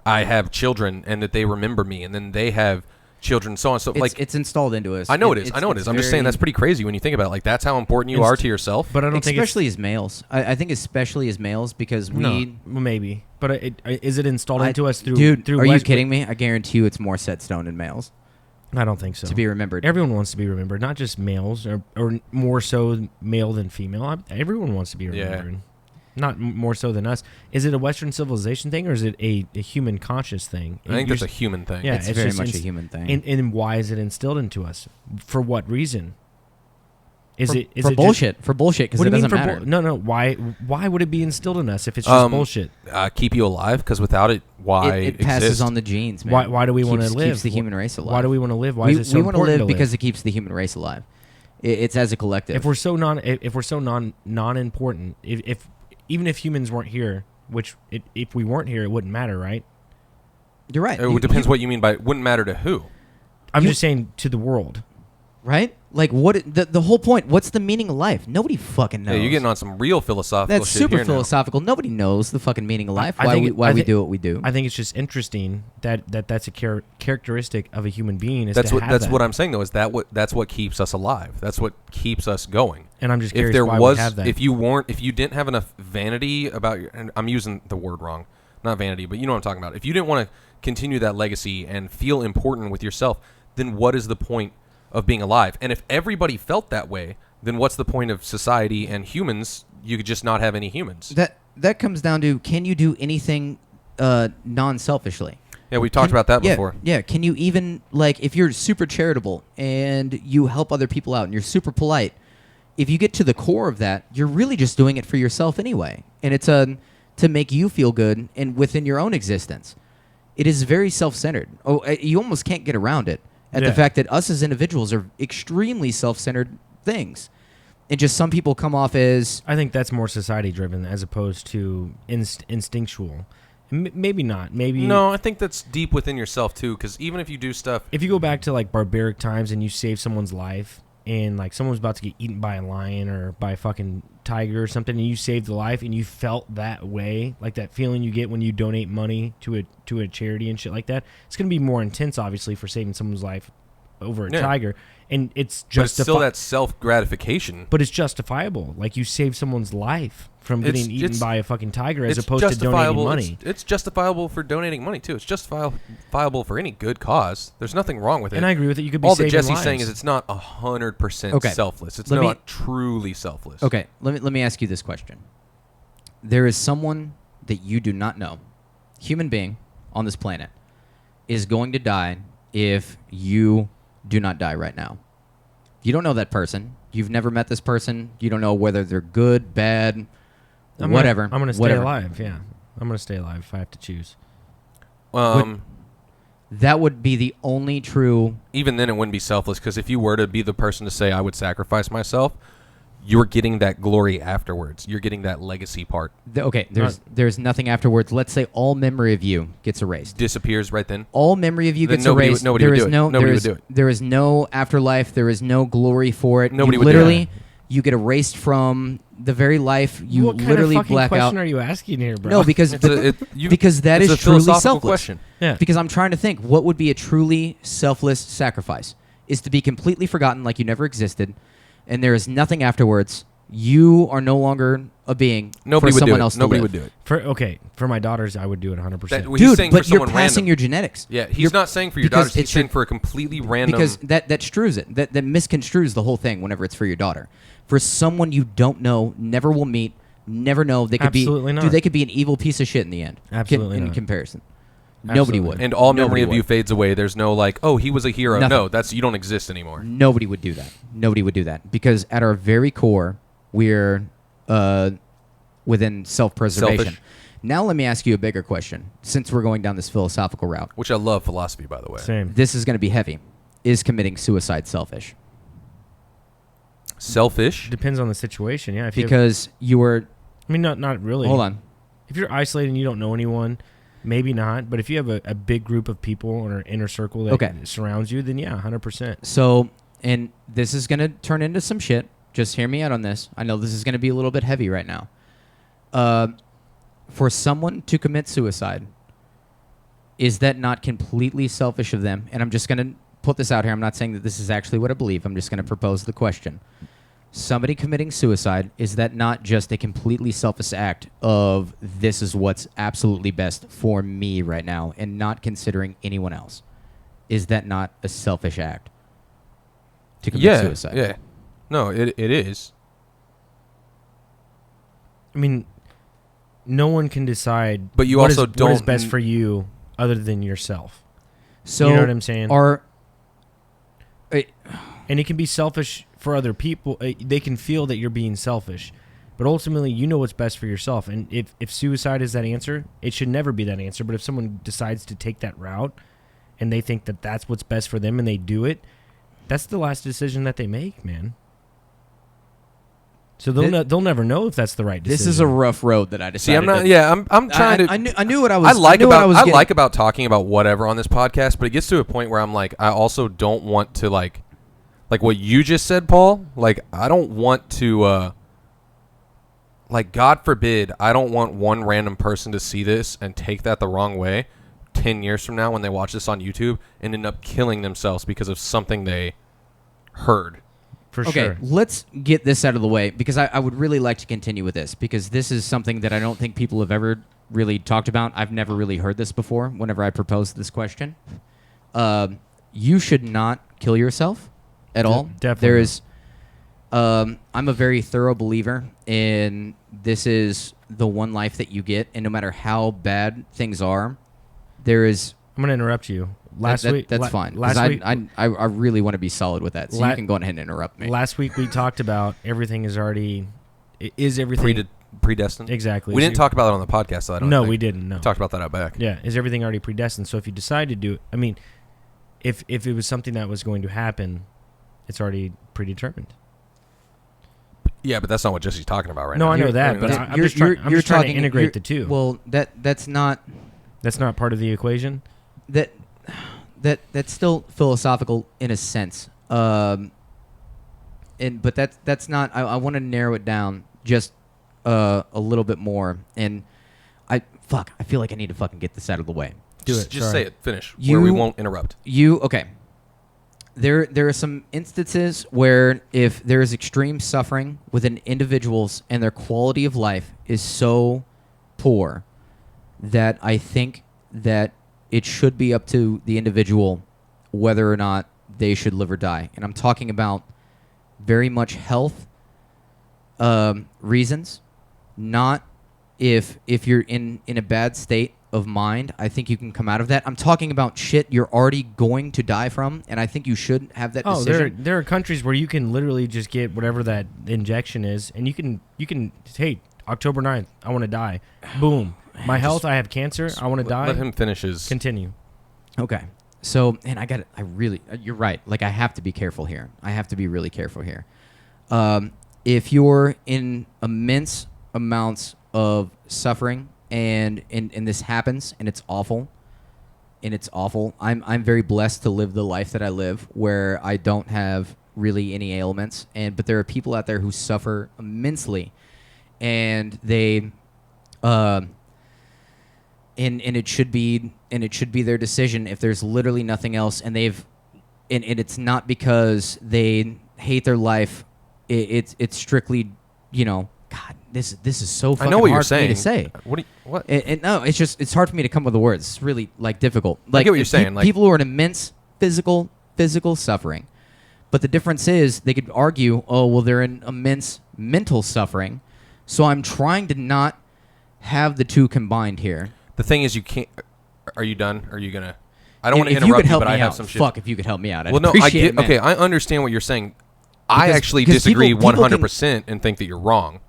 I have children and that they remember me, and then they have children, so on. So it's installed into us. I know it is. I'm just saying that's pretty crazy when you think about it. Like that's how important you are to yourself. But I don't think especially as males. I think especially as males because maybe. But is it installed into us through? Dude, through are you kidding me? I guarantee you, it's more set stone in males. I don't think so. To be remembered. Everyone wants to be remembered, not just males, or more so male than female. Everyone wants to be remembered. Yeah. Not more so than us. Is it a Western civilization thing, or is it a human conscious thing? I think it's a human thing. Yeah, it's very much a human thing. And why is it instilled into us? For what reason? Is it bullshit? For bullshit, because it doesn't matter. No. Why would it be instilled in us if it's just bullshit? Keep you alive, because without it, why it passes exist? on the genes, man. Why do we want to live? Keeps the human race alive. Why do we want to live? Why is it so important to live? We want to live because it keeps the human race alive. It's as a collective. If we're so non-important, even if humans weren't here, which if we weren't here, it wouldn't matter, right? You're right. It depends what you mean by wouldn't matter to who. I'm just saying to the world. Right? Like what the whole point, what's the meaning of life? Nobody fucking knows. Yeah, you're getting on some real philosophical That's shit super here philosophical. Now. Nobody knows the fucking meaning of life. Why we do what we do. I think it's just interesting that's a characteristic of a human being. That's what I'm saying though. Is that's what keeps us alive. That's what keeps us going. And I'm just curious why we have that. If you didn't have enough vanity about your, and I'm using the word wrong, not vanity, but you know what I'm talking about. If you didn't want to continue that legacy and feel important with yourself, then what is the point of being alive? And if everybody felt that way, then what's the point of society and humans? You could just not have any humans. That comes down to, can you do anything non-selfishly? Yeah, we talked about that before. Yeah, can you even, like, if you're super charitable and you help other people out and you're super polite, if you get to the core of that, you're really just doing it for yourself anyway. And it's to make you feel good and within your own existence. It is very self-centered. Oh, you almost can't get around it. The fact that us as individuals are extremely self-centered things. And just some people come off as... I think that's more society-driven as opposed to instinctual. Maybe not. Maybe... No, I think that's deep within yourself, too, because even if you do stuff... If you go back to, like, barbaric times and you save someone's life, and, like, someone was about to get eaten by a lion or by a fucking tiger or something, and you saved the life, and you felt that way, like that feeling you get when you donate money to a charity and shit like that, it's going to be more intense, obviously, for saving someone's life over a tiger, and it's but it's still that self gratification. But it's justifiable. Like you saved someone's life from getting eaten by a fucking tiger, as opposed to donating money. It's justifiable for donating money too. It's justifiable for any good cause. There's nothing wrong with it. And I agree with it. You could be all saving that Jesse's lives. saying is it's not 100% selfless. It's not truly selfless. Okay, let me ask you this question. There is someone that you do not know, human being on this planet, is going to die if you do not die right now. You don't know that person. You've never met this person. You don't know whether they're good, bad, whatever. I'm going to stay alive, yeah. I'm going to stay alive if I have to choose. That would be the only true... Even then, it wouldn't be selfless, because if you were to be the person to say, I would sacrifice myself, you're getting that glory afterwards. You're getting that legacy part. There's nothing afterwards. Let's say all memory of you gets erased. Disappears right then? All memory of you gets erased. Nobody would do it. There is no afterlife. There is no glory for it. Nobody would do it. You get erased from the very life. You what literally kind of black question out. are you asking here, bro? No, because because that is truly selfless. Question. Yeah. Because I'm trying to think, what would be a truly selfless sacrifice? Is to be completely forgotten, like you never existed, and there is nothing afterwards. You are no longer a being for someone else to Nobody live. would do it. For my daughters, I would do it 100%. Dude, but you're passing your genetics. Yeah, he's not saying for your daughters. He's saying for a completely random... Because that strews it. That misconstrues the whole thing whenever it's for your daughter. For someone you don't know, never will meet, never know, they could Absolutely not. Dude, they could be an evil piece of shit in the end. Absolutely in not. comparison. Absolutely. Nobody would. And all memory of you fades away. There's no like, oh, he was a hero. Nothing. No, you don't exist anymore. Nobody would do that. Nobody would do that. Because at our very core, we're within self-preservation. Selfish. Now let me ask you a bigger question, since we're going down this philosophical route. Which I love philosophy, by the way. Same. This is going to be heavy. Is committing suicide selfish? Selfish? Depends on the situation, yeah. You were... I mean, not really. Hold on. If you're isolated and you don't know anyone, maybe not. But if you have a big group of people or an inner circle that surrounds you, then yeah, 100%. So, and this is going to turn into some shit. Just hear me out on this. I know this is going to be a little bit heavy right now. For someone to commit suicide, is that not completely selfish of them? And I'm just going to put this out here. I'm not saying that this is actually what I believe. I'm just going to propose the question. Somebody committing suicide, is that not just a completely selfish act of this is what's absolutely best for me right now and not considering anyone else? Is that not a selfish act to commit suicide? Yeah. No, it is. I mean, no one can decide but you what also what is best for you other than yourself. So you know what I'm saying? And it can be selfish for other people. They can feel that you're being selfish. But ultimately, you know what's best for yourself. And if suicide is that answer, it should never be that answer. But if someone decides to take that route and they think that that's what's best for them and they do it, that's the last decision that they make, man. So they'll never know if that's the right decision. This is a rough road that I decided. See, I'm not. Yeah, I'm trying to. I knew what I was. I like about talking about whatever on this podcast, but it gets to a point where I'm like, I also don't want to like what you just said, Paul. Like, I don't want to. Like, God forbid, I don't want one random person to see this and take that the wrong way 10 years from now when they watch this on YouTube and end up killing themselves because of something they heard. For sure. Let's get this out of the way because I would really like to continue with this because this is something that I don't think people have ever really talked about. I've never really heard this before whenever I proposed this question. You should not kill yourself at all. Definitely. There is... I'm a very thorough believer in this is the one life that you get, and no matter how bad things are, there is... I'm going to interrupt you. Last week... That's fine. Last week... I really want to be solid with that, so you can go ahead and interrupt me. Last week we talked about everything is already... Is everything... Predestined? Exactly. We didn't talk about it on the podcast, though, I don't think. We didn't, no. We talked about that out back. Yeah. Is everything already predestined? So if you decide to do it... I mean, if it was something that was going to happen, it's already predetermined. Yeah, but that's not what Jesse's talking about right now. No, I know that, but I'm just trying to integrate the two. Well, that's not... That's not part of the equation? That's still philosophical in a sense. But that's not... I want to narrow it down just a little bit more. And I feel like I need to fucking get this out of the way. Just say it. Finish. We won't interrupt. Okay. there are some instances where if there is extreme suffering within individuals and their quality of life is so poor that I think that it should be up to the individual whether or not they should live or die. And I'm talking about very much health reasons, not if you're in a bad state of mind. I think you can come out of that. I'm talking about shit you're already going to die from, and I think you should have that decision. There are countries where you can literally just get whatever that injection is, and you can hey, October 9th, I want to die. Boom. My health, I have cancer, I want to die. Let him finish his... Continue. Okay. So, and you're right. Like, I have to be careful here. I have to be really careful here. If you're in immense amounts of suffering and this happens and it's awful, I'm very blessed to live the life that I live where I don't have really any ailments, but there are people out there who suffer immensely, and they and it should be their decision if there's literally nothing else, and it's not because they hate their life. It's strictly, God, this is so fucking hard for me to say. What? No, it's hard for me to come up with the words. It's really difficult. I get what you're saying. People who are in immense physical suffering, but the difference is they could argue, oh well, they're in immense mental suffering. So I'm trying to not have the two combined here. The thing is, you can't. Are you done? Are you gonna? I don't want to interrupt you, but I have some shit. Fuck, if you could help me out. I'd well, no, appreciate I it, get. Okay, I understand what you're saying. I actually because disagree people 100% and think that you're wrong.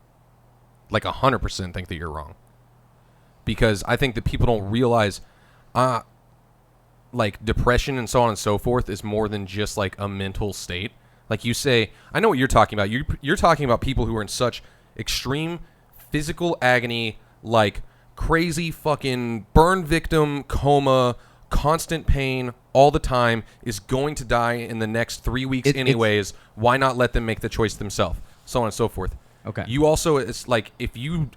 Like 100% think that you're wrong. Because I think that people don't realize, like depression and so on and so forth is more than just like a mental state. Like you say, I know what you're talking about. You're talking about people who are in such extreme physical agony, like crazy fucking burn victim, coma, constant pain all the time, is going to die in the next 3 weeks anyways. Why not let them make the choice themselves? So on and so forth. Okay. You also, it's like if you,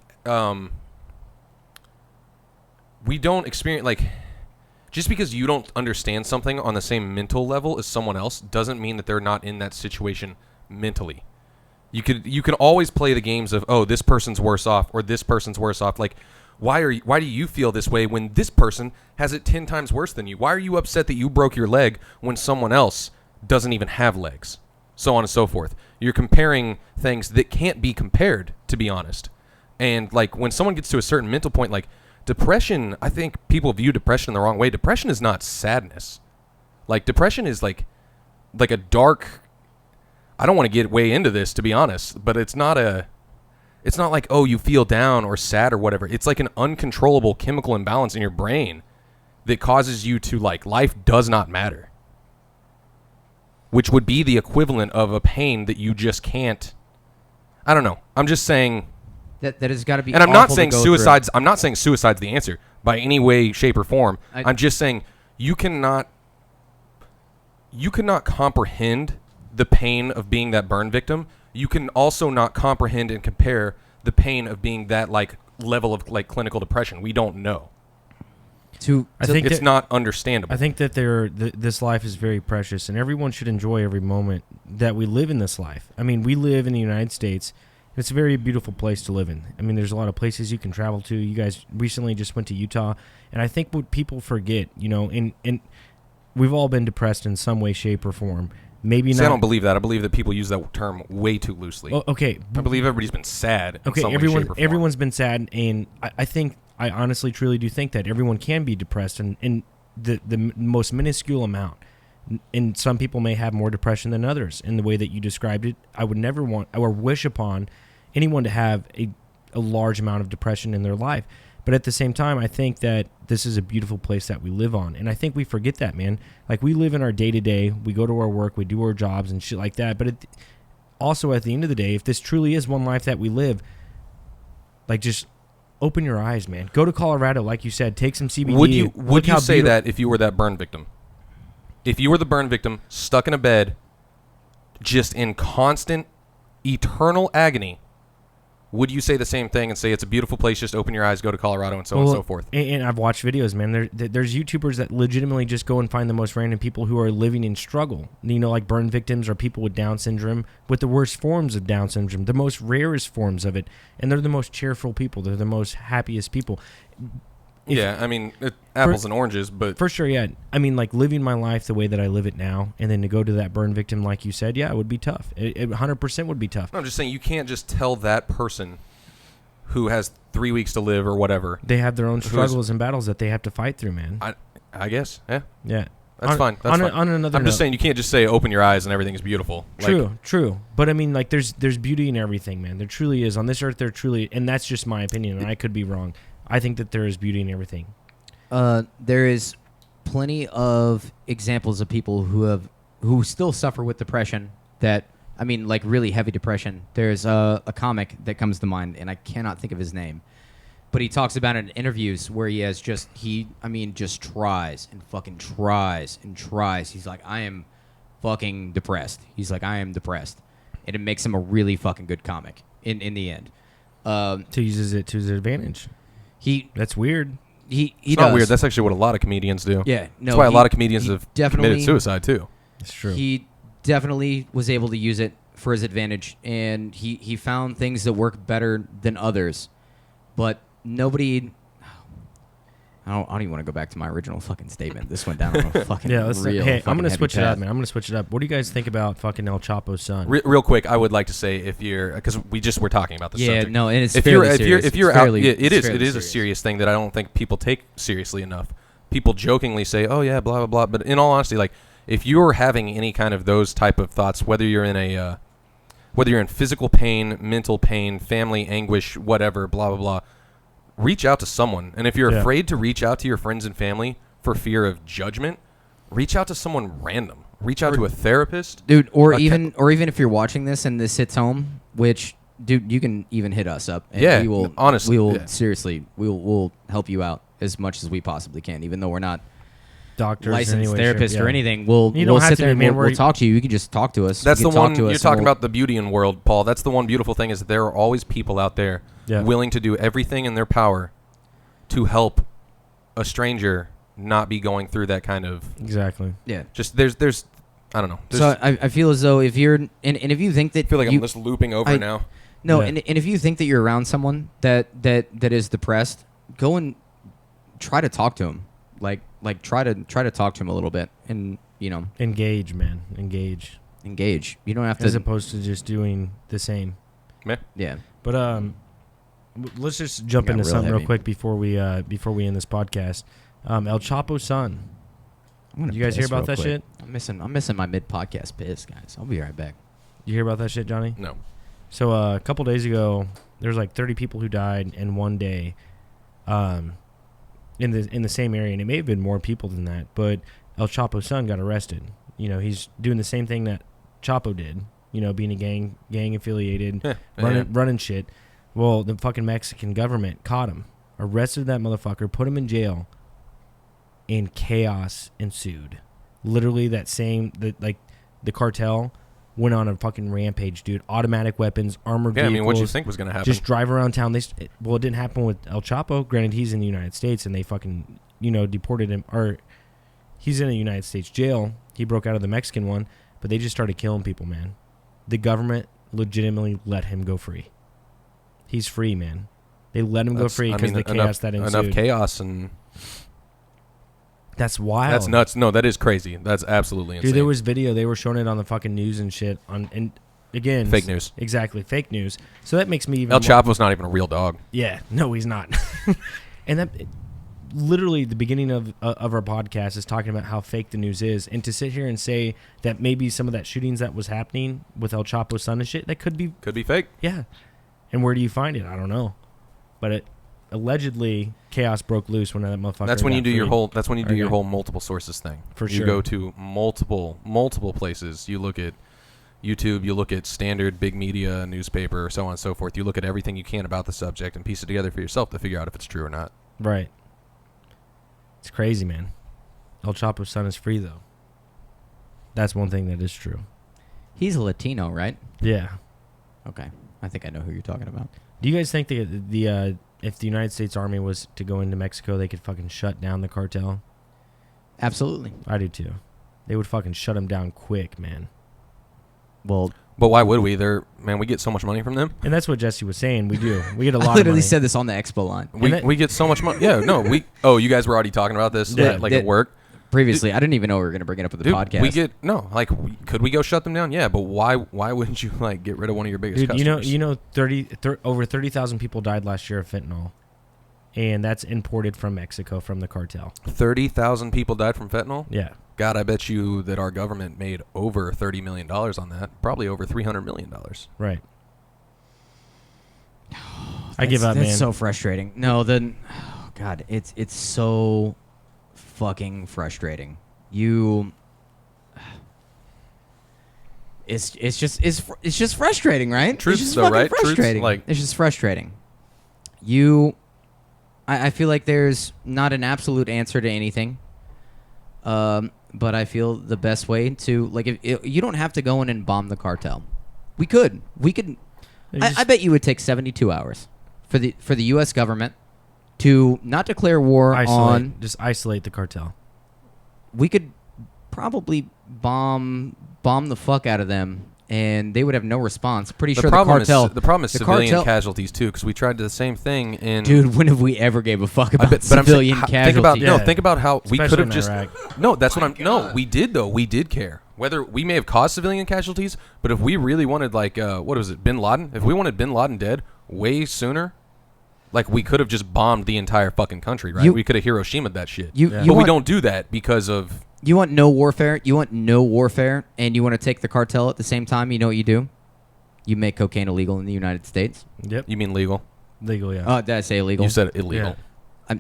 we don't experience, like, just because you don't understand something on the same mental level as someone else doesn't mean that they're not in that situation mentally. You can always play the games of, oh, this person's worse off or this person's worse off. Like, why do you feel this way when this person has it 10 times worse than you? Why are you upset that you broke your leg when someone else doesn't even have legs? So on and so forth. You're comparing things that can't be compared, to be honest. And like when someone gets to a certain mental point, like depression, I think people view depression the wrong way. Depression is not sadness. Like depression is like a dark, I don't want to get way into this, to be honest, but it's not like, oh, you feel down or sad or whatever. It's like an uncontrollable chemical imbalance in your brain that causes you to, like, life does not matter. Which would be the equivalent of a pain that you just can't. I don't know. I'm just saying that has got to be. And I'm not saying suicide's. I'm not saying suicide's the answer by any way, shape, or form. I'm just saying you cannot comprehend the pain of being that burn victim. You can also not comprehend and compare the pain of being that like level of like clinical depression. We don't know. I think it's not understandable. I think that this life is very precious, and everyone should enjoy every moment that we live in this life. I mean, we live in the United States. It's a very beautiful place to live in. I mean, there's a lot of places you can travel to. You guys recently just went to Utah, and I think what people forget, and we've all been depressed in some way, shape, or form. Maybe not. I don't believe that. I believe that people use that term way too loosely. Oh, okay. I believe everybody's been sad. Okay, in some way, shape, or form. Everyone's been sad, and I honestly, truly do think that everyone can be depressed in the most minuscule amount. And some people may have more depression than others. In the way that you described it, I would never want or wish upon anyone to have a large amount of depression in their life. But at the same time, I think that this is a beautiful place that we live on. And I think we forget that, man. Like, we live in our day-to-day. We go to our work. We do our jobs and shit like that. But also, at the end of the day, if this truly is one life that we live, like, just open your eyes, man. Go to Colorado, like you said. Take some CBD. Would you say that if you were that burn victim? If you were the burn victim, stuck in a bed, just in constant, eternal agony, would you say the same thing and say it's a beautiful place, just open your eyes, go to Colorado, and so on and so forth? And I've watched videos, man. There's YouTubers that legitimately just go and find the most random people who are living in struggle. You know, like burn victims or people with Down syndrome, with the worst forms of Down syndrome, the most rarest forms of it. And they're the most cheerful people. They're the most happiest people. I mean, apples and oranges, but... For sure, yeah. I mean, like, living my life the way that I live it now, and then to go to that burn victim, like you said, yeah, it would be tough. It 100% would be tough. No, I'm just saying, you can't just tell that person who has 3 weeks to live or whatever. They have their own struggles and battles that they have to fight through, man. I guess, yeah. Yeah. That's fine. That's fine. On another I'm just saying, you can't just say, open your eyes and everything is beautiful. True. But, I mean, like, there's beauty in everything, man. There truly is. On this earth, there truly... And that's just my opinion, and I could be wrong. I think that there is beauty in everything. There is plenty of examples of people who still suffer with depression. That, I mean, like really heavy depression. There's a comic that comes to mind, and I cannot think of his name, but he talks about it in interviews where he just tries and fucking tries and tries. He's like, I am fucking depressed. He's like, I am depressed, and it makes him a really fucking good comic in the end. To uses it to his advantage. That's weird. It's not weird. That's actually what a lot of comedians do. Yeah, no. That's why a lot of comedians have committed suicide too. It's true. He definitely was able to use it for his advantage, and he found things that work better than others. But nobody. I don't even want to go back to my original fucking statement. This went down on a fucking Hey, I'm gonna switch it up, man. I'm gonna switch it up. What do you guys think about fucking El Chapo's son? Real quick, I would like to say, if you're, because we just were talking about this subject. No, and it's if fairly you're serious. if you're it's out, fairly, it is serious. a serious thing that I don't think people take seriously enough. People jokingly say, "Oh yeah, blah blah blah," but in all honesty, like if you're having any kind of those type of thoughts, whether you're in physical pain, mental pain, family anguish, whatever, blah blah blah, reach out to someone. And if you're afraid to reach out to your friends and family for fear of judgment, reach out to someone random. Reach out to a therapist, dude, or even if you're watching this and this hits home, which, dude, you can even hit us up. And we will honestly, seriously, we'll help you out as much as we possibly can, even though we're not doctors, licensed therapists or anything. We'll sit there and we'll talk to you. You can just talk to us. That's the one you're talking about, the beauty in world, Paul. That's the one beautiful thing, is that there are always people out there willing to do everything in their power to help a stranger not be going through that kind of just there's I don't know. So I feel as though if you're and if you think that I feel like I'm just looping over now. No, and if you think that you're around someone that is depressed, go and try to talk to him. Like try to talk to him a little bit, and engage, man. Engage. You don't have to, as opposed to just doing the same. Yeah. But let's just jump into something real quick before we end this podcast. El Chapo's son. You guys hear about that shit? I'm missing my mid-podcast piss, guys. I'll be right back. You hear about that shit, Johnny? No. So a couple days ago, there was like 30 people who died in one day, in the same area, and it may have been more people than that. But El Chapo's son got arrested. He's doing the same thing that Chapo did. Being a gang affiliated, running shit. Well, the fucking Mexican government caught him, arrested that motherfucker, put him in jail, and chaos ensued. Literally, the cartel went on a fucking rampage, dude. Automatic weapons, armored vehicles. I mean, what do you think was going to happen? Just drive around town. It didn't happen with El Chapo. Granted, he's in the United States, and they fucking, deported him. Or he's in a United States jail. He broke out of the Mexican one, but they just started killing people, man. The government legitimately let him go free. He's free, man. They let him go free because the chaos that ensued. Enough chaos and... That's wild. That's nuts. No, that is crazy. That's absolutely insane. Dude, there was video. They were showing it on the fucking news and shit. And again, fake news. Exactly, fake news. So that makes me even. El Chapo's not even a real dog. Yeah, no, he's not. And that, literally, the beginning of our podcast is talking about how fake the news is, and to sit here and say that maybe some of that shootings that was happening with El Chapo's son and shit, that could be fake. Yeah. And where do you find it? I don't know, but allegedly chaos broke loose when that motherfucker. That's when you do your whole. That's when you do your whole multiple sources thing. For sure. You go to multiple places. You look at YouTube. You look at standard big media, newspaper, so on and so forth. You look at everything you can about the subject and piece it together for yourself to figure out if it's true or not. Right. It's crazy, man. El Chapo's son is free, though. That's one thing that is true. He's a Latino, right? Yeah. Okay. I think I know who you're talking about. Do you guys think the if the United States Army was to go into Mexico, they could fucking shut down the cartel? Absolutely. I do too. They would fucking shut them down quick, man. Well, but why would we? We get so much money from them. And that's what Jesse was saying. We do. We get a lot. I literally of money. said this on the expo line. We get so much money. Yeah, no, you guys were already talking about this at work. Previously, I didn't even know we were going to bring it up with the podcast. Could we go shut them down? Yeah, but why wouldn't you get rid of one of your biggest customers? Over 30,000 people died last year of fentanyl, and that's imported from Mexico from the cartel. 30,000 people died from fentanyl? Yeah. God, I bet you that our government made over $30 million on that. Probably over $300 million. Right. I give up, man. That's so frustrating. No, God, it's so fucking frustrating. It's just frustrating, right? Truth, it's just though, right? Frustrating. It's just frustrating. I feel like there's not an absolute answer to anything. But I feel the best way to if you don't have to go in and bomb the cartel. We could. I bet you would take 72 hours for the U.S. government to not declare war on. Just isolate the cartel. We could probably bomb the fuck out of them, and they would have no response. Pretty sure the cartel. The problem is civilian casualties too, because we tried the same thing in. Dude, when have we ever gave a fuck about civilian casualties? Think about how we could have just. Iraq. No, that's what I'm. No, we did though. We did care. Whether we may have caused civilian casualties, but if we really wanted what was it, Bin Laden? If we wanted Bin Laden dead way sooner, we could have just bombed the entire fucking country, right? We could have Hiroshima'd that shit. But we don't do that because of. You want no warfare? You want no warfare, and you want to take the cartel at the same time? You know what you do? You make cocaine illegal in the United States. Yep. You mean legal? Legal, yeah. Oh, did I say illegal? You said illegal. Yeah.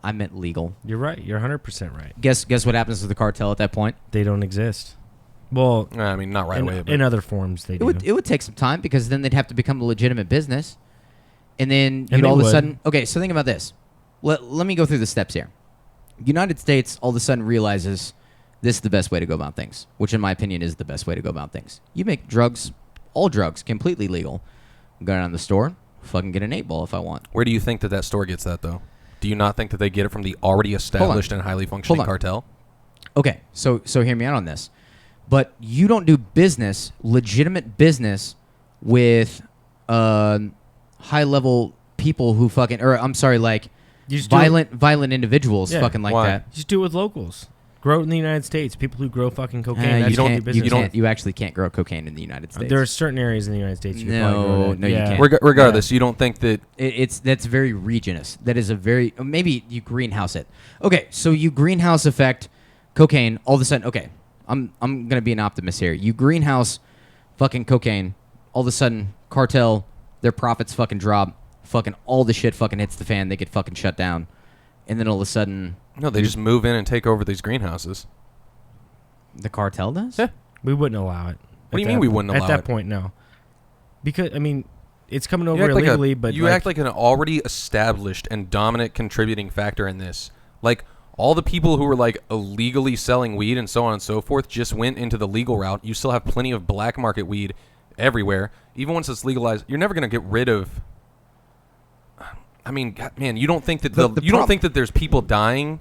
I meant legal. You're right. You're 100% right. Guess what happens to the cartel at that point? They don't exist. Well, I mean, not right away. But in other forms, they do. It would take some time because then they'd have to become a legitimate business, and then you'd all of a sudden. Okay, so think about this. Let me go through the steps here. United States all of a sudden realizes this is the best way to go about things, which in my opinion is the best way to go about things. You make all drugs, completely legal. Go down to the store, fucking get an 8-ball if I want. Where do you think that store gets that, though? Do you not think that they get it from the already established and highly functioning cartel? Okay, so hear me out on this. But you don't do legitimate business with high-level people who fucking, or I'm sorry, violent individuals fucking like Why? that. Just do it with locals. Grow it in the United States. People who grow fucking cocaine. You actually can't grow cocaine in the United States. There are certain areas in the United States you can No, probably grow it. you can't. Regardless, you don't think that that's very regionous. That is maybe you greenhouse it. Okay, so you greenhouse effect cocaine. All of a sudden, okay, I'm gonna be an optimist here. You greenhouse fucking cocaine. All of a sudden, cartel, their profits fucking drop. Fucking all the shit fucking hits the fan. They get fucking shut down, and then all of a sudden. No, they just move in and take over these greenhouses. The cartel does? Yeah. We wouldn't allow it. What do you mean we wouldn't allow it? At that point, no. Because, it's coming over illegally, but... You act like an already established and dominant contributing factor in this. All the people who were, illegally selling weed and so on and so forth just went into the legal route. You still have plenty of black market weed everywhere. Even once it's legalized, you're never going to get rid of... I mean, God, man, you don't think that don't think that there's people dying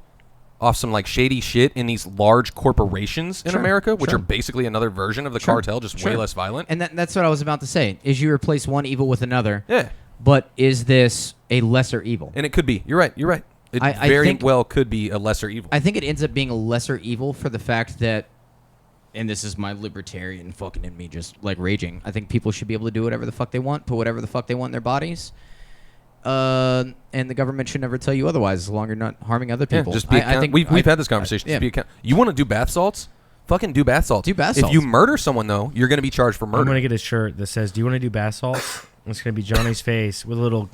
off some shady shit in these large corporations in America, which are basically another version of the cartel, just way less violent? And that's what I was about to say. Is you replace one evil with another. Yeah. But is this a lesser evil? And it could be. You're right. It very well could be a lesser evil. I think it ends up being a lesser evil for the fact that, and this is my libertarian fucking in me just raging, I think people should be able to do whatever the fuck they want, put whatever the fuck they want in their bodies. And the government should never tell you otherwise, as long as you're not harming other people. Just be I think we've had this conversation. You want to do bath salts? Fucking do bath salts. Do bath salts. If you murder someone, though, you're going to be charged for murder. I'm going to get a shirt that says, "Do you want to do bath salts?" It's going to be Johnny's face with a little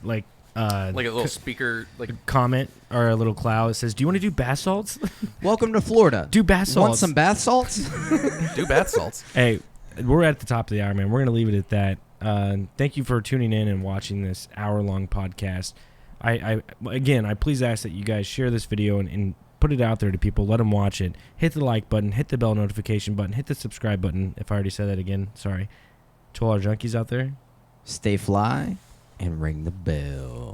a little speaker, comment or a little cloud that says, "Do you want to do bath salts?" Welcome to Florida. Do bath salts. Want some bath salts? Do bath salts. Hey, we're at the top of the hour, man. We're going to leave it at that. Thank you for tuning in and watching this hour-long podcast. I please ask that you guys share this video and put it out there to people. Let them watch it. Hit the like button. Hit the bell notification button. Hit the subscribe button. If I already said that again, sorry. To all our junkies out there, stay fly and ring the bell.